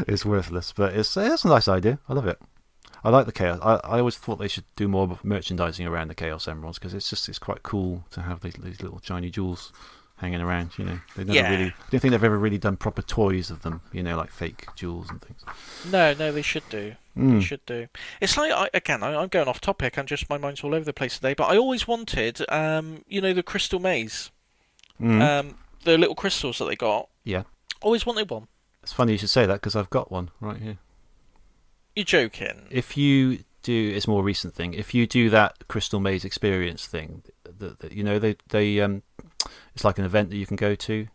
It's worthless, but it's a nice idea. I love it. I like the Chaos. I always thought they should do more merchandising around the Chaos Emeralds because it's quite cool to have these little shiny jewels hanging around. They never really. I don't think they've ever really done proper toys of them. Like fake jewels and things. No, they should do. They should do. It's like I'm going off topic. My mind's all over the place today. But I always wanted, the crystal maze, the little crystals that they got. Yeah. Always wanted one. It's funny you should say that because I've got one right here. You're joking. If you do, it's a more recent thing. If you do that Crystal Maze experience thing, they it's like an event that you can go to,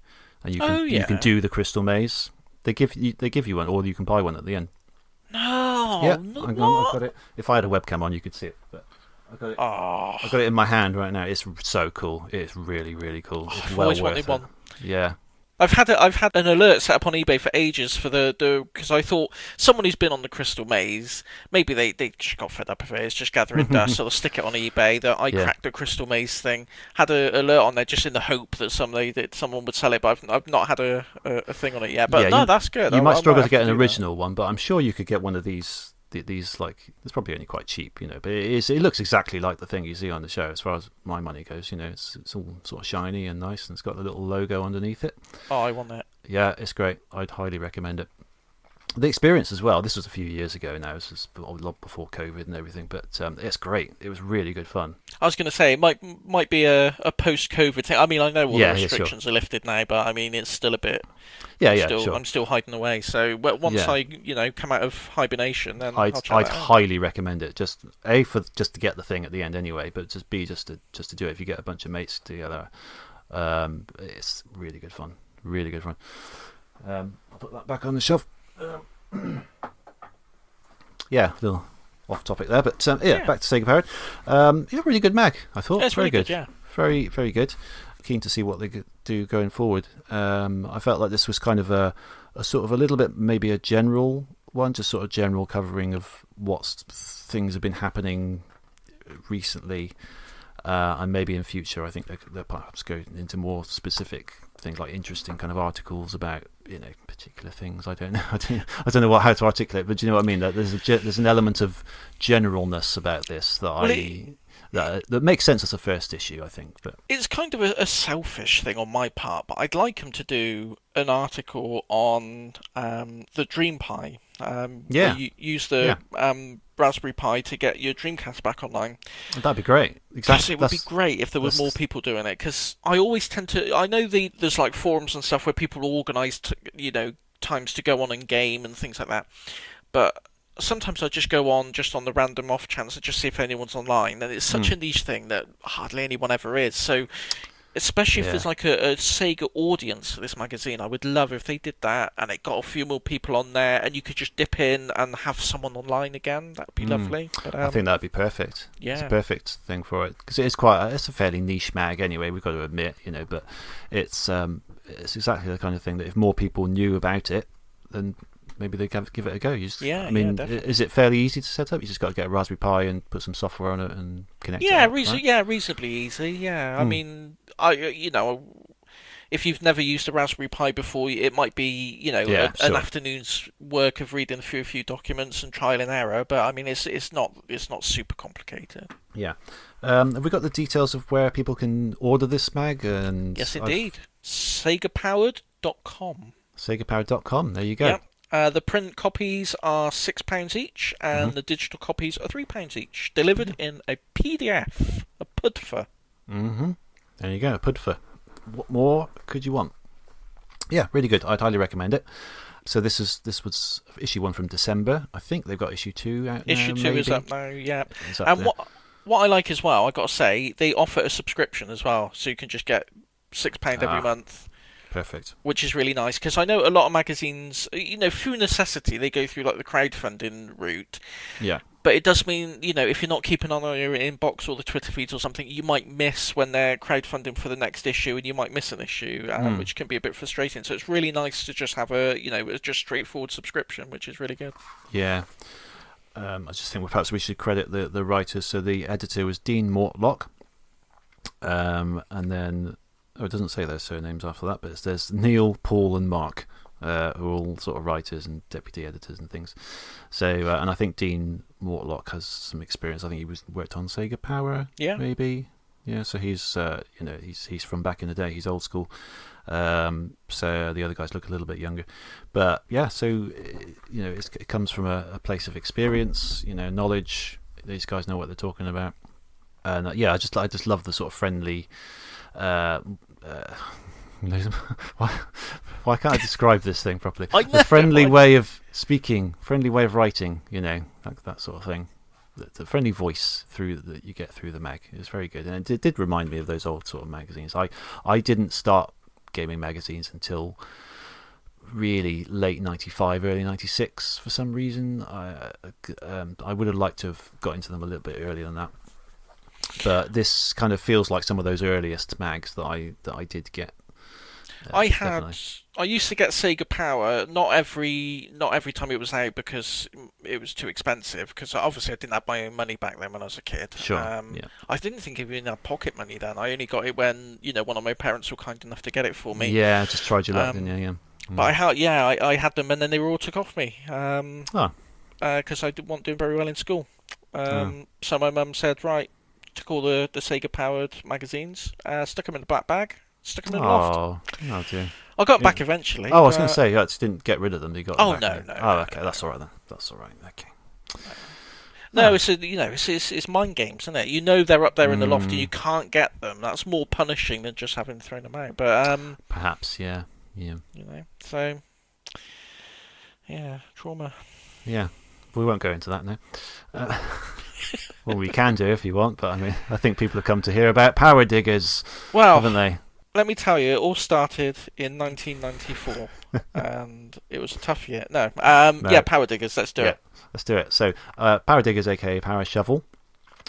and you can do the Crystal Maze. They give you one, or you can buy one at the end. No. Yeah, I've got it. If I had a webcam on, you could see it. But I've got it. I've got it in my hand right now. It's so cool. It's really, really cool. It's well always worth wanted it. one. Yeah. I've had an alert set up on eBay for ages for because I thought someone who's been on the Crystal Maze, maybe they just got fed up of it. It's just gathering dust, so they'll stick it on eBay. That I cracked the Crystal Maze thing. Had an alert on there just in the hope that someone would sell it, but I've not had a thing on it yet. But that's good. You might struggle to get an original one, but I'm sure you could get one of these. Like it's probably only quite cheap, but it looks exactly like the thing you see on the show as far as my money goes. It's all sort of shiny and nice, and it's got the little logo underneath it. Oh, I want that. Yeah, it's great. I'd highly recommend it. the experience as well. This was a few years ago now. This was a lot before COVID and everything, but it's great. It was really good fun. I was going to say it might be a post-COVID thing. I mean, I know all the restrictions are lifted now, but I mean, it's still a bit. Sure. I'm still hiding away. So once I come out of hibernation, then I'd highly recommend it. Just just to get the thing at the end anyway, but just just to do it if you get a bunch of mates together. It's really good fun. Really good fun. I'll put that back on the shelf. Yeah, a little off topic there, but back to Sega Powered. Really good mag, I thought. It's very really good. Yeah, very, very good. Keen to see what they do going forward. I felt like this was kind of a sort of a little bit maybe a general one, just sort of general covering of what things have been happening recently, and maybe in future. I think they'll perhaps go into more specific things like interesting kind of articles about particular things. I don't know. I don't know how to articulate, but do you know what I mean? That there's an element of generalness about this that makes sense as a first issue, I think. But it's kind of a selfish thing on my part, but I'd like them to do an article on the Dream Pi. Where you use the Raspberry Pi to get your Dreamcast back online. That'd be great. Exactly. It would be great if there were more people doing it, because I always tend to. I know there's like forums and stuff where people organise, times to go on and game and things like that, but sometimes I just go on just on the random off chance to just see if anyone's online, and it's such a niche thing that hardly anyone ever is. So, especially if there's like a Sega audience for this magazine, I would love if they did that and it got a few more people on there, and you could just dip in and have someone online again. That'd be lovely. But, I think that'd be perfect. Yeah, it's a perfect thing for it, because it's a fairly niche mag anyway. We've got to admit, but it's exactly the kind of thing that if more people knew about it, then maybe they can give it a go. Is it fairly easy to set up? You just got to get a Raspberry Pi and put some software on it and connect it up, right? Reasonably easy. Yeah, I mean, if you've never used a Raspberry Pi before, it might be an afternoon's work of reading through a few documents and trial and error. But I mean, it's not super complicated. Yeah. Have we got the details of where people can order this mag? Yes, indeed. SEGApowered.com. SEGApowered.com. There you go. Yep. The print copies are £6 each, and the digital copies are £3 each, delivered in a PDF, a PUDFA. There you go, a PUDFA. What more could you want? Yeah, really good. I'd highly recommend it. So this was issue 1 from December. I think they've got issue 2 out now. Issue 2 is up now, yeah. And what I like as well, I got to say, they offer a subscription as well, so you can just get £6 every month. Perfect. Which is really nice, because I know a lot of magazines, through necessity, they go through like the crowdfunding route. Yeah. But it does mean, if you're not keeping on your inbox or the Twitter feeds or something, you might miss when they're crowdfunding for the next issue, and you might miss an issue, which can be a bit frustrating. So it's really nice to just have a just straightforward subscription, which is really good. Yeah. I just think perhaps we should credit the writers. So the editor was Dean Mortlock, and then. Oh, it doesn't say their surnames after that, but there's Neil, Paul, and Mark, who are all sort of writers and deputy editors and things. So, and I think Dean Mortlock has some experience. I think he worked on Sega Power, maybe. Yeah, so he's he's from back in the day. He's old school. So the other guys look a little bit younger, but yeah. So it comes from a place of experience, knowledge. These guys know what they're talking about, and I just love the sort of friendly. Why can't I describe this thing properly? The friendly way of speaking, friendly way of writing, that sort of thing. The friendly voice that you get through the mag is very good, and it did remind me of those old sort of magazines. I didn't start gaming magazines until really late '95, early '96 for some reason. I would have liked to have got into them a little bit earlier than that. But this kind of feels like some of those earliest mags that I did get. I used to get Sega Power not every time it was out, because it was too expensive. Because obviously I didn't have my own money back then when I was a kid. Sure. I didn't think I even had pocket money then. I only got it when one of my parents were kind enough to get it for me. Yeah, just tried your luck, didn't you? Yeah. But I had them, and then they were all took off me. Because I wasn't doing very well in school. So my mum said, right. Took all the Sega powered magazines, stuck them in the black bag, Stuck them in the loft. Oh dear. I got back eventually. Oh, I was going to say, you just didn't get rid of them. You got them back. No. Oh, okay, that's all right then. That's all right. Okay. No, it's mind games, isn't it? You know they're up there in the loft and you can't get them. That's more punishing than just having thrown them out. But perhaps, yeah. So yeah, trauma. Yeah, we won't go into that now. Well, we can do if you want, but I mean, I think people have come to hear about Power Diggerz, haven't they? Let me tell you, it all started in 1994, and it was a tough year. No. Yeah, Power Diggerz, let's do it. Let's do it. So, Power Diggerz, aka Power Shovel.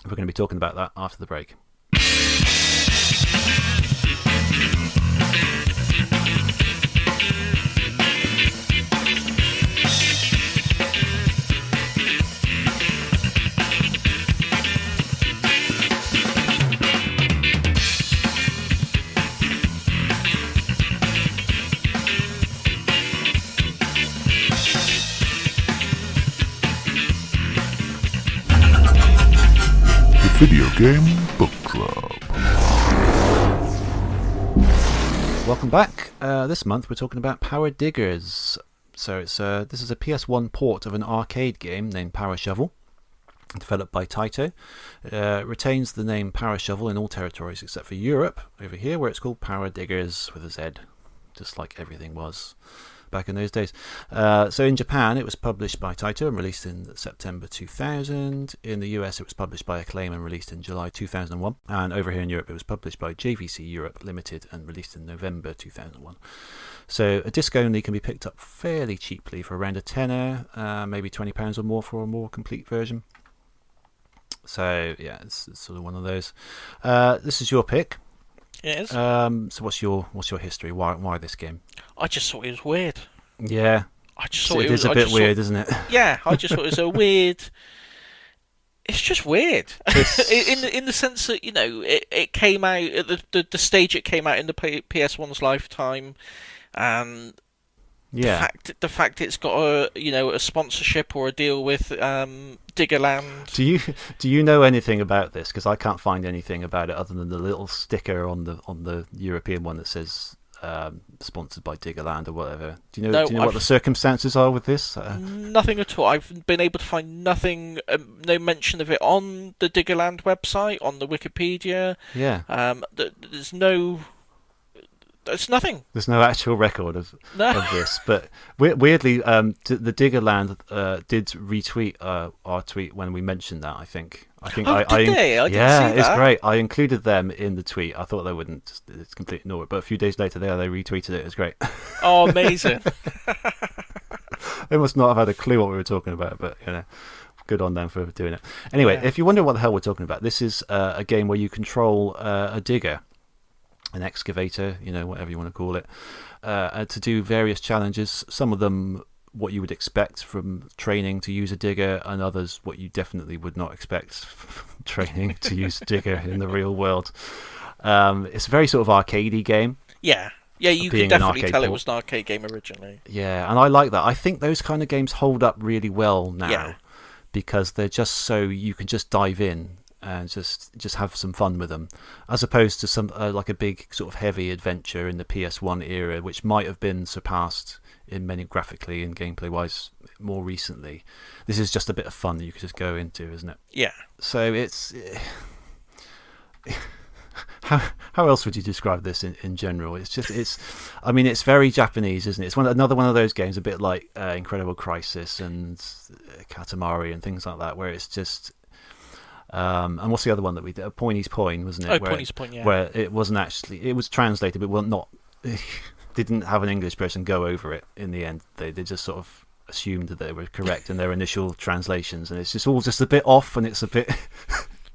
We're going to be talking about that after the break. Video Game Book Club. Welcome back. This month we're talking about Power Diggerz. So this is a PS1 port of an arcade game named Power Shovel, developed by Taito. Retains the name Power Shovel in all territories except for Europe, over here, where it's called Power Diggerz with a Z, just like everything was back in those days. So in Japan it was published by Taito and released in September 2000. In the US it was published by Acclaim and released in July 2001. And over here in Europe it was published by JVC Europe Limited and released in November 2001. So a disc only can be picked up fairly cheaply for around a tenner, maybe £20 or more for a more complete version. So yeah, it's sort of one of those. This is your pick. It is. So what's your history? Why this game? I just thought it was weird. Yeah. It is a bit weird, isn't it? Yeah, I just thought it was a weird. It's just weird in the sense that it came out at the stage it came out in the PS1's lifetime, and the fact it's got a sponsorship or a deal with Diggerland. Do you know anything about this? Because I can't find anything about it other than the little sticker on the European one that says sponsored by Diggerland or whatever. Do you know what the circumstances are with this? Nothing at all. I've been able to find nothing, no mention of it on the Diggerland website, on the Wikipedia. Yeah. There's no. It's nothing. There's no actual record of this, but weirdly, the Diggerland did retweet our tweet when we mentioned that. I think. Did they? I didn't see that. It's great. I included them in the tweet. I thought they wouldn't. It's completely ignore it. But a few days later, they retweeted it. It was great. Oh, amazing! They must not have had a clue what we were talking about, but good on them for doing it. Anyway, if you wonder what the hell we're talking about, this is a game where you control a digger, an excavator, whatever you want to call it, to do various challenges. Some of them what you would expect from training to use a digger, and others what you definitely would not expect from training to use a digger in the real world. It's a very sort of arcadey game. Yeah, you can definitely tell it was an arcade game originally. Yeah, and I like that. I think those kind of games hold up really well now, because they're just so you can just dive in and just have some fun with them, as opposed to some like a big sort of heavy adventure in the PS1 era, which might have been surpassed in many graphically and gameplay wise more recently. This is just a bit of fun that you could just go into, isn't it? Yeah. So it's how else would you describe this in general? I mean, it's very Japanese, isn't it? It's another one of those games, a bit like Incredible Crisis and Katamari and things like that, where it's just. And what's the other one that we did? Pointy's Point, wasn't it? Pointy's Point, yeah. Where it wasn't actually, it was translated, but not. Didn't have an English person go over it in the end. They just sort of assumed that they were correct in their initial translations, and it's just all just a bit off, and it's a bit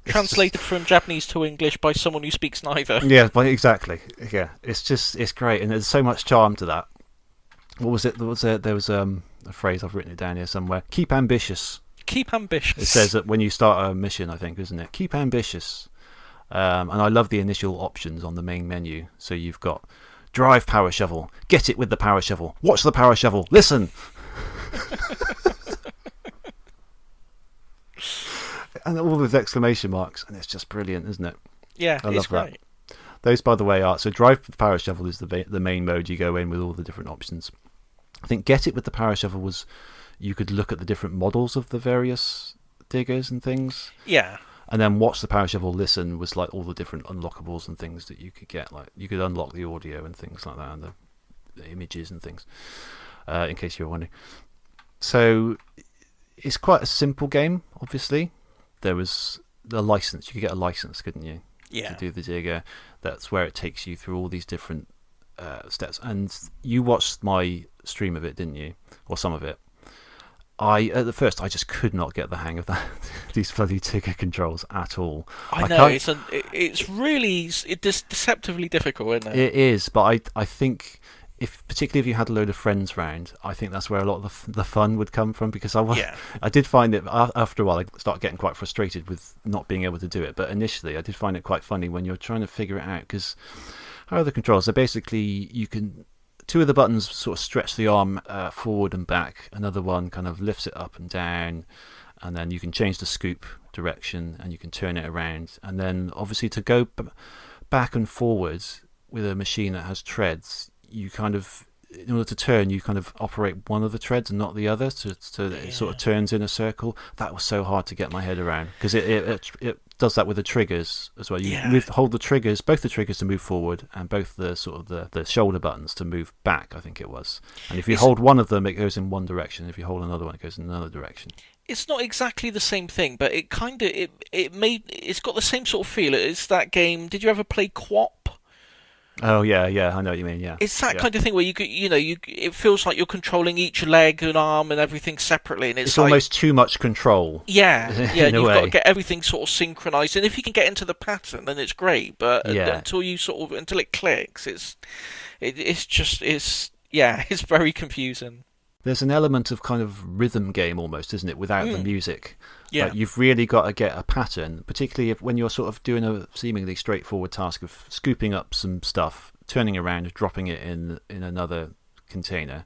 translated from Japanese to English by someone who speaks neither. Yeah, exactly. Yeah, it's great, and there's so much charm to that. What was it? There was a phrase, I've written it down here somewhere. Keep ambitious. Keep ambitious. It says that when you start a mission, I think, isn't it? Keep ambitious. And I love the initial options on the main menu. So you've got drive power shovel, get it with the power shovel, watch the power shovel, listen. And all those exclamation marks, and it's just brilliant, isn't it? Yeah, I love that. Those, by the way, are so drive with the power shovel is the main mode you go in with all the different options. I think get it with the power shovel was you could look at the different models of the various diggers and things. Yeah. And then watch the power shovel listen was like all the different unlockables and things that you could get. Like you could unlock the audio and things like that, and the images and things. In case you were wondering. So it's quite a simple game. Obviously, there was the license. You could get a license, couldn't you? Yeah. To do the digger. That's where it takes you through all these different steps. And you watched my stream of it, didn't you? Or some of it. At the first, I just could not get the hang of these bloody digger controls at all. I know it's really deceptively difficult, isn't it? It is, but I think particularly if you had a load of friends round, I think that's where a lot of the fun would come from. Because I did find it after a while, I started getting quite frustrated with not being able to do it. But initially, I did find it quite funny when you're trying to figure it out. Because how are the controls? So basically, you can. Two of the buttons sort of stretch the arm forward and back. Another one kind of lifts it up and down. And then you can change the scoop direction and you can turn it around. And then obviously to go back and forwards with a machine that has treads, you kind of, in order to turn, you kind of operate one of the treads and not the other. So it sort of turns in a circle. That was so hard to get my head around. Because it does that with the triggers as well. You hold the triggers, both the triggers to move forward and both the sort of the shoulder buttons to move back, I think it was. And if you hold one of them, it goes in one direction. If you hold another one, it goes in another direction. It's not exactly the same thing, but it kind of it's got the same sort of feel. It's that game. Did you ever play Quap? Oh yeah, I know what you mean. Yeah, it's that kind of thing where it feels like you're controlling each leg and arm and everything separately, and it's like, almost too much control. Yeah, you've got to get everything sort of synchronized, and if you can get into the pattern, then it's great. But until it clicks, it's very confusing. There's an element of kind of rhythm game almost, isn't it, without the music? Yeah. Like you've really got to get a pattern, particularly when you're sort of doing a seemingly straightforward task of scooping up some stuff, turning around, dropping it in another container.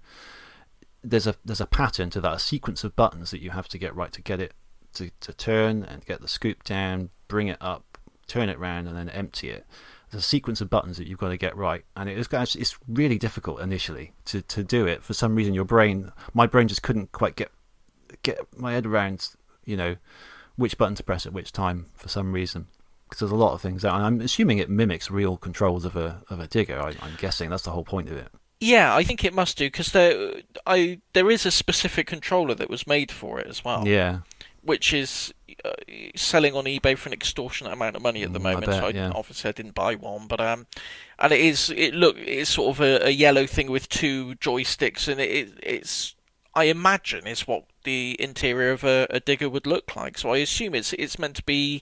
There's a pattern to that, a sequence of buttons that you have to get right to get it to turn and get the scoop down, bring it up, turn it around, and then empty it. There's a sequence of buttons that you've got to get right, and it's really difficult initially to do it. For some reason, my brain just couldn't quite get my head around, which button to press at which time for some reason. Because there's a lot of things out, and I'm assuming it mimics real controls of a digger. I'm guessing that's the whole point of it. Yeah, I think it must do, because there is a specific controller that was made for it as well. Yeah. Which is selling on eBay for an extortionate amount of money at the moment. Obviously I didn't buy one, but and it's sort of a yellow thing with two joysticks, and it's I imagine it's what the interior of a digger would look like. So I assume it's meant to be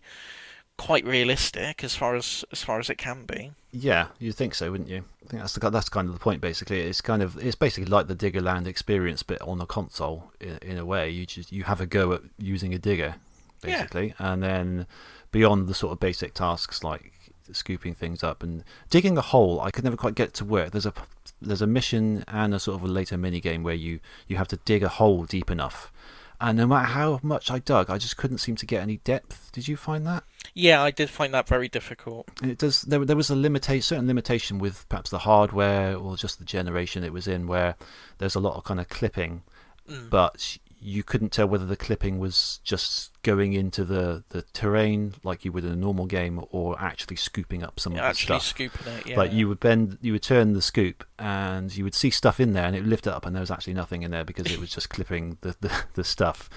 quite realistic as far as it can be. Yeah, you'd think so, wouldn't you? I think that's kind of the point. Basically, it's basically like the Diggerland experience, but on a console in a way. You have a go at using a digger, basically, and then beyond the sort of basic tasks like scooping things up and digging a hole, I could never quite get it to work. There's a mission and a sort of a later mini game where you have to dig a hole deep enough. And no matter how much I dug, I just couldn't seem to get any depth. Did you find that? Yeah, I did find that very difficult. It does. There was a certain limitation with perhaps the hardware or just the generation it was in, where there's a lot of kind of clipping, but you couldn't tell whether the clipping was just going into the terrain like you would in a normal game, or actually scooping up some of the stuff. Actually scooping it, yeah. Like you would turn the scoop and you would see stuff in there, and it would lift it up, and there was actually nothing in there because it was just clipping the stuff.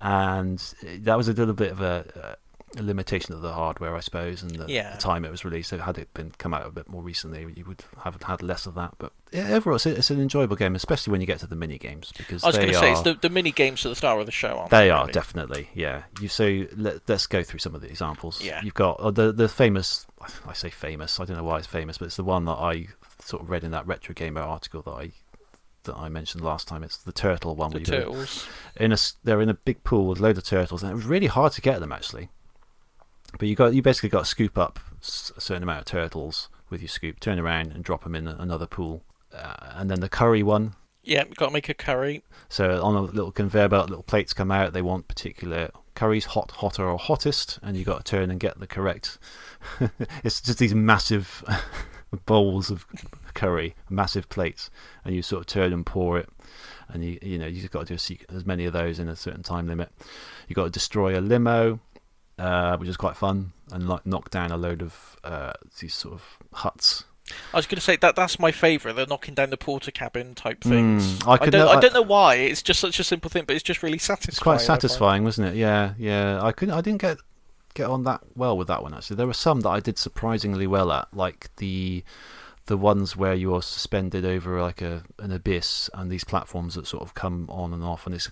And that was a little bit of a limitation of the hardware, I suppose, and the time it was released. So had it come out a bit more recently, you would have had less of that. But yeah, overall, it's an enjoyable game, especially when you get to the mini games, because I was going to say it's the mini games are the star of the show, aren't they? They are really? Definitely, yeah. So let's go through some of the examples. Yeah. You've got the famous. I say famous. I don't know why it's famous, but it's the one that I sort of read in that Retro Gamer article that I mentioned last time. It's the turtle one. The turtles. They're in a big pool with a load of turtles, and it was really hard to get them actually. But you basically got to scoop up a certain amount of turtles with your scoop, turn around and drop them in another pool. And then the curry one. Yeah, you've got to make a curry. So on a little conveyor belt, little plates come out. They want particular curries, hot, hotter, or hottest, and you got to turn and get the correct. It's just these massive bowls of curry, massive plates, and you sort of turn and pour it, and you just got to do as many of those in a certain time limit. You got to destroy a limo, which is quite fun, and like knock down a load of these sort of huts. I was going to say that's my favourite. They're knocking down the porter cabin type things. I don't know why. It's just such a simple thing, but it's just really satisfying. It's quite satisfying, wasn't it? Yeah. I didn't get on that well with that one actually. There were some that I did surprisingly well at, like the ones where you're suspended over like an abyss, and these platforms that sort of come on and off, and it's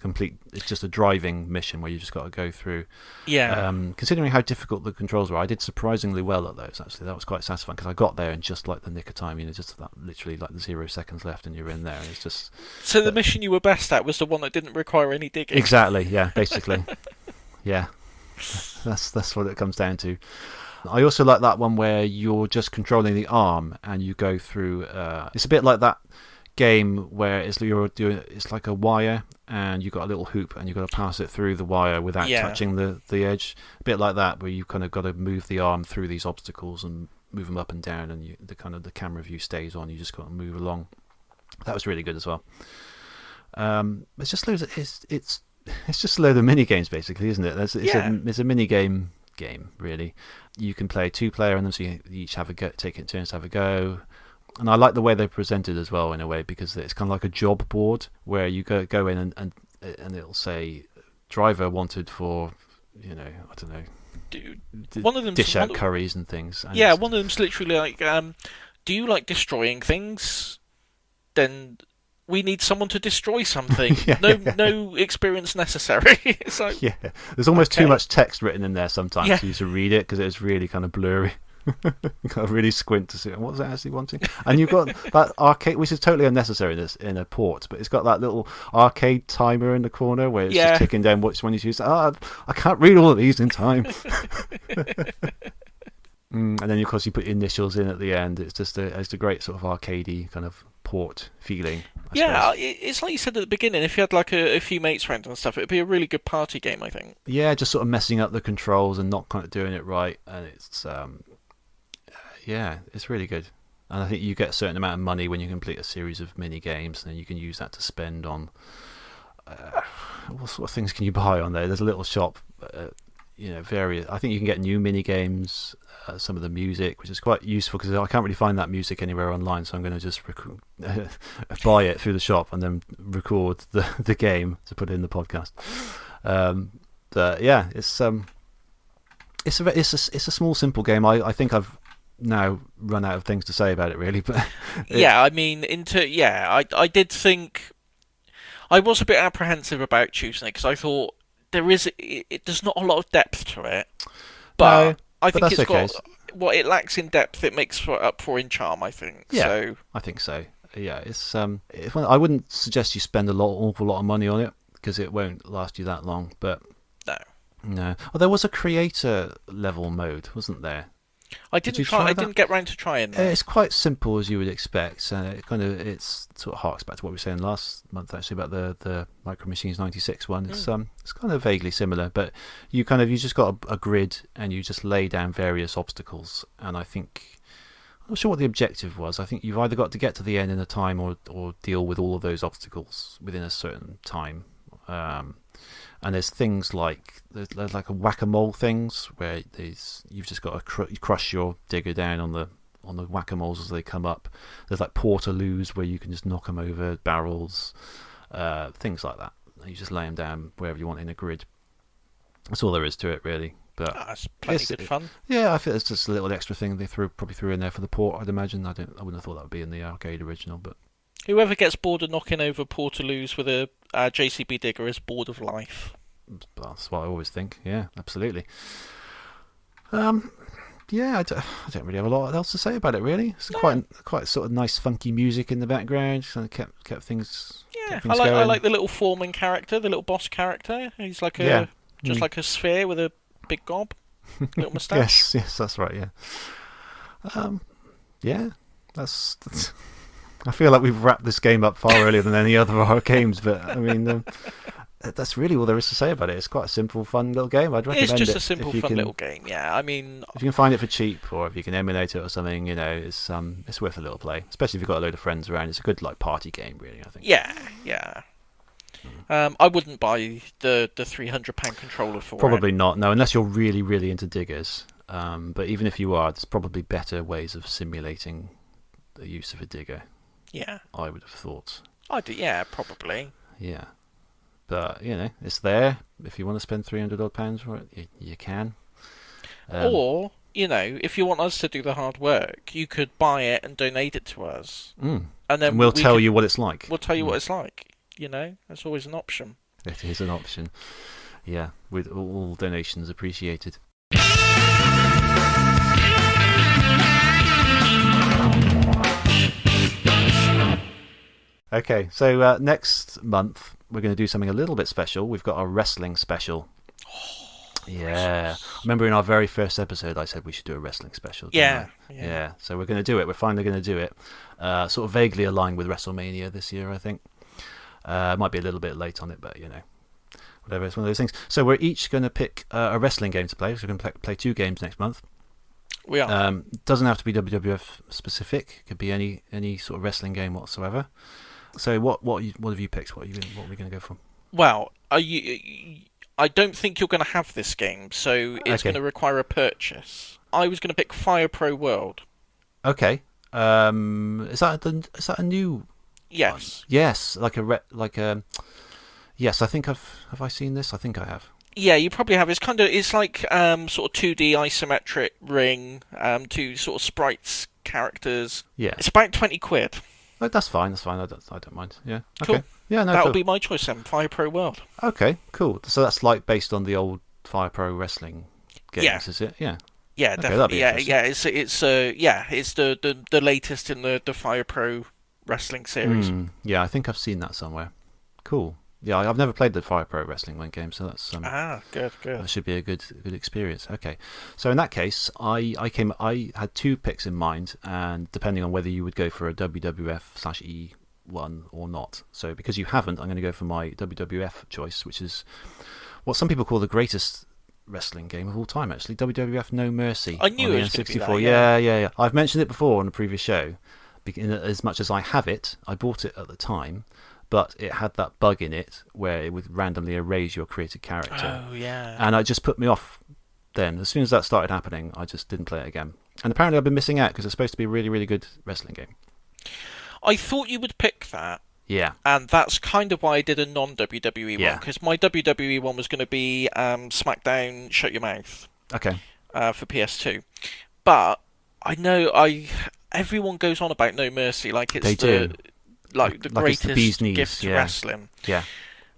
just a driving mission where you just got to go through. Yeah. Considering how difficult the controls were, I did surprisingly well at those actually. That was quite satisfying because I got there in just like the nick of time, just that literally like the 0 seconds left and you're in there. It's just. So the mission you were best at was the one that didn't require any digging. Exactly. Yeah. Basically. Yeah. That's what it comes down to. I also like that one where you're just controlling the arm and you go through. It's a bit like that game where it's like a wire and you've got a little hoop and you've got to pass it through the wire without touching the edge. A bit like that, where you kind of got to move the arm through these obstacles and move them up and down, and the camera view stays on. You just got to move along. That was really good as well. It's just loads of, it's just a load of mini games basically, isn't it? It's a mini game really. You can play 2-player on them, so you each have a go, take it in turns to have a go. And I like the way they're presented as well in a way, because it's kind of like a job board where you go in and it'll say driver wanted for I don't know. One of them dish out curries and things. And one of them's literally like, do you like destroying things? Then we need someone to destroy something. No experience necessary. It's like, there's almost too much text written in there sometimes for you to read it, because it's really kind of blurry. You got to really squint to see what's it actually wanting. And you've got that arcade, which is totally unnecessary in a port, but it's got that little arcade timer in the corner where it's just ticking down which one you choose. I can't read all of these in time. And then of course you put your initials in at the end. It's just it's a great sort of arcadey kind of port feeling. I suppose. It's like you said at the beginning, if you had like a few mates around and stuff, it'd be a really good party game, I think. Yeah, just sort of messing up the controls and not kind of doing it right, and it's it's really good. And I think you get a certain amount of money when you complete a series of mini games, and then you can use that to spend on what sort of things can you buy on there? There's a little shop, various. I think you can get new mini games. Some of the music, which is quite useful because I can't really find that music anywhere online, so I'm going to just buy it through the shop and then record the game to put it in the podcast. But yeah, it's a small, simple game. I think I've now run out of things to say about it, really. But I did think I was a bit apprehensive about choosing it because I thought there's not a lot of depth to it, but. No. I think it's got what it lacks in depth. It makes up for in charm, I think. Yeah, so. I think so. Yeah, it's I wouldn't suggest you spend awful lot of money on it because it won't last you that long. But no. Oh, there was a creator level mode, wasn't there? I didn't try. I didn't get round to trying that. It's quite simple as you would expect. It sort of harks back to what we were saying last month actually about the Micro Machines 96 one. It's kind of vaguely similar, but you just got a grid and you just lay down various obstacles. And I think I'm not sure what the objective was. I think you've either got to get to the end in a time or deal with all of those obstacles within a certain time. And there's things like there's like a whack-a-mole things where you've just got to crush your digger down on the whack-a-moles as they come up. There's like portaloos where you can just knock them over barrels, things like that. You just lay them down wherever you want in a grid. That's all there is to it, really. But it's plenty good fun. Yeah, I think it's just a little extra thing they probably threw in there for the port. I'd imagine. I wouldn't have thought that would be in the arcade original, but. Whoever gets bored of knocking over portaloos with a JCB digger is bored of life. That's what I always think. Yeah, absolutely. I don't really have a lot else to say about it, really. It's quite sort of nice, funky music in the background. Kind of kept things. Yeah, I like the little foreman character, the little boss character. He's like like a sphere with a big gob, little moustache. yes, that's right. Yeah, that's. I feel like we've wrapped this game up far earlier than any other of our games, but I mean, that's really all there is to say about it. It's quite a simple, fun little game. I'd recommend it. It's just a simple, fun little game. Yeah, I mean, if you can find it for cheap, or if you can emulate it or something, it's worth a little play. Especially if you've got a load of friends around. It's a good party game, really. I think. Yeah. I wouldn't buy the £300 controller for Probably it. not. No, unless you're really, really into diggers. But even if you are, there's probably better ways of simulating the use of a digger. Yeah, I would have thought. Yeah, probably. Yeah. But, it's there. If you want to spend £300 for it, you can. Or, if you want us to do the hard work, you could buy it and donate it to us. And then we'll tell you what it's like. We'll tell you what it's like. That's always an option. It is an option. Yeah, with all donations appreciated. Okay, so next month we're going to do something a little bit special. We've got our wrestling special. Yeah. I remember in our very first episode I said we should do a wrestling special. Yeah. So we're going to do it. We're finally going to do it. Sort of vaguely aligned with WrestleMania this year, I think. Might be a little bit late on it, but whatever. It's one of those things. So we're each going to pick a wrestling game to play. So we're going to play 2 games next month. We are. Doesn't have to be WWF specific. It could be any sort of wrestling game whatsoever. So what have you picked? What are we going to go for? Well, I don't think you're going to have this game, so it's going to require a purchase. I was going to pick Fire Pro World. Okay. Is that a new? Yes. One? Yes, yes. I think have I seen this? I think I have. Yeah, you probably have. It's like sort of 2D isometric ring, 2 sort of sprites characters. Yeah. It's about £20. Oh, that's fine. I don't mind. Yeah. Okay. Cool. Yeah. No. That'll be my choice then. Fire Pro World. Okay. Cool. So that's based on the old Fire Pro wrestling games, is it? Yeah. Yeah, definitely. Yeah. It's the latest in the Fire Pro wrestling series. Yeah, I think I've seen that somewhere. Cool. Yeah, I've never played the Fire Pro Wrestling one game, so that's good. That should be a good experience. Okay, so in that case, I had 2 picks in mind, and depending on whether you would go for a WWF/E one or not. So because you haven't, I'm going to go for my WWF choice, which is what some people call the greatest wrestling game of all time. Actually, WWF No Mercy. I knew it was going to be that. Yeah. I've mentioned it before on a previous show. As much as I have it, I bought it at the time. But it had that bug in it where it would randomly erase your created character. Oh, yeah. And it just put me off then. As soon as that started happening, I just didn't play it again. And apparently I've been missing out because it's supposed to be a really, really good wrestling game. I thought you would pick that. Yeah. And that's kind of why I did a non-WWE one. Because my WWE one was going to be SmackDown Shut Your Mouth. Okay. For PS2. But I know everyone goes on about No Mercy like it's the greatest gift to wrestling. Yeah.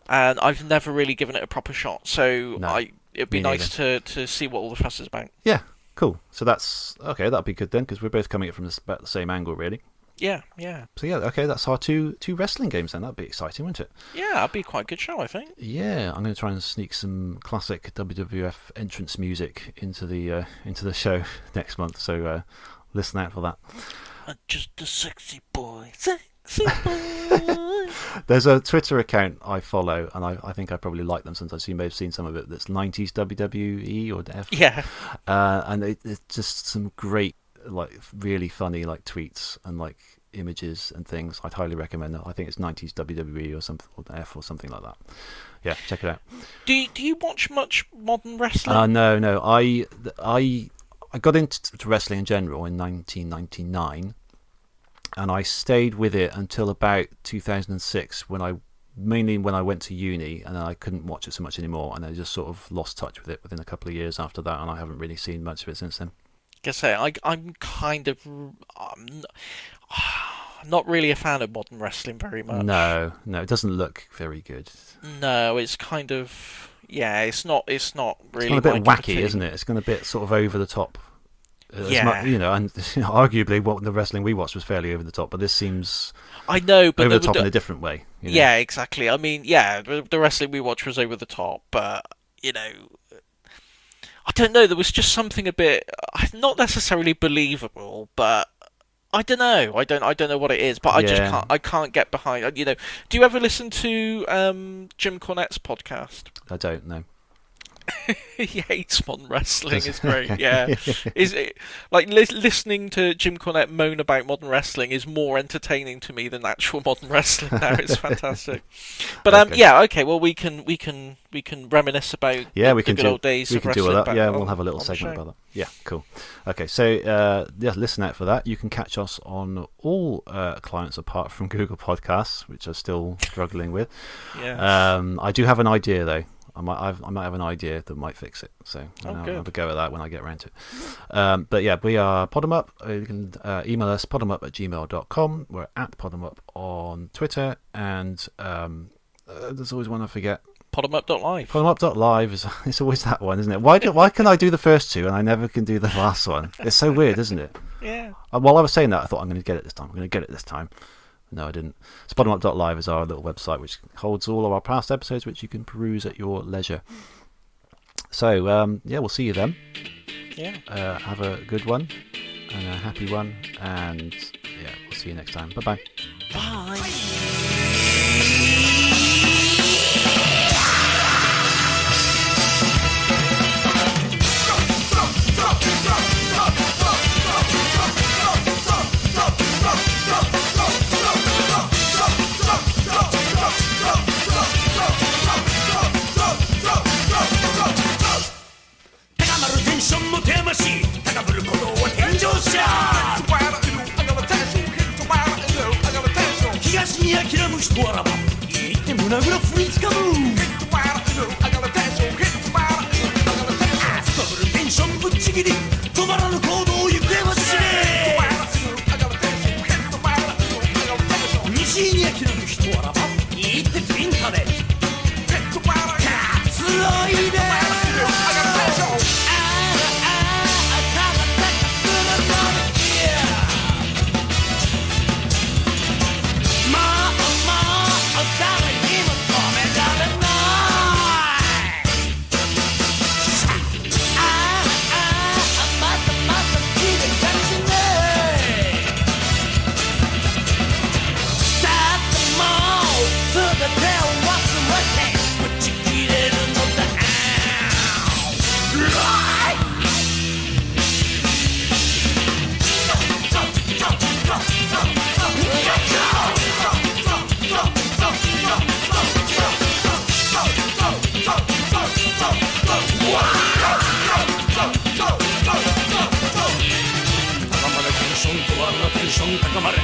And I've never really given it a proper shot, so it'd be nice to see what all the fuss is about. Yeah, cool. So that's okay. That'll be good then, because we're both coming at it from about the same angle, really. Yeah. So yeah, okay. That's our two wrestling games then. That'd be exciting, wouldn't it? Yeah, that'd be quite a good show, I think. Yeah, I'm going to try and sneak some classic WWF entrance music into the show next month. So listen out for that. I'm just a sexy boy. There's a Twitter account I follow, and I think I probably like them sometimes. You may have seen some of it. That's 90s WWE or F. Yeah. And it's just some great, really funny tweets and images and things. I'd highly recommend that. I think it's 90s WWE or something, or F or something like that. Yeah, check it out. Do you watch much modern wrestling? No. I got into wrestling in general in 1999. And I stayed with it until about 2006 when I went to uni, and then I couldn't watch it so much anymore, and I just sort of lost touch with it within a couple of years after that, and I haven't really seen much of it since then. I'm kind of not really a fan of modern wrestling very much. No, it doesn't look very good. No, it's kind of it's not really. It's gone a bit wacky, isn't it? It's gone a bit sort of over the top. And arguably what the wrestling we watched was fairly over the top, but this seems over the top in a different way. Yeah, exactly. I mean, the wrestling we watched was over the top, but I don't know. There was just something a bit not necessarily believable, but I don't know. I don't know what it is, but I just can't. I can't get behind. Do you ever listen to Jim Cornette's podcast? I don't know. He hates modern wrestling. It's great. Yeah, is it like listening to Jim Cornette moan about modern wrestling is more entertaining to me than actual modern wrestling now. It's fantastic. But okay. Well, we can reminisce about the good old days of wrestling. We can do that. Yeah, we'll have a little segment about that. Yeah, cool. Okay, so listen out for that. You can catch us on all clients apart from Google Podcasts, which I'm still struggling with. Yeah. I do have an idea though. I might have an idea that might fix it, so I'll have a go at that when I get around to it. But yeah, we are Podemup. You can email us podemup@gmail.com. We're at Podemup on Twitter, and there's always one I forget. Podemup.live. Podemup.live it's always that one, isn't it? Why can I do the first two and I never can do the last one? It's so weird, isn't it? Yeah. While I was saying that, I thought I'm going to get it this time. No, I didn't. Podemup.live is our little website which holds all of our past episodes, which you can peruse at your leisure. So, we'll see you then. Yeah. Have a good one and a happy one, and we'll see you next time. Bye-bye. Bye.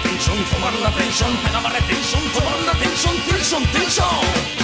Tencción, tomar la tensión, acabar la tensión, tomar la tensión, tensión, tensión.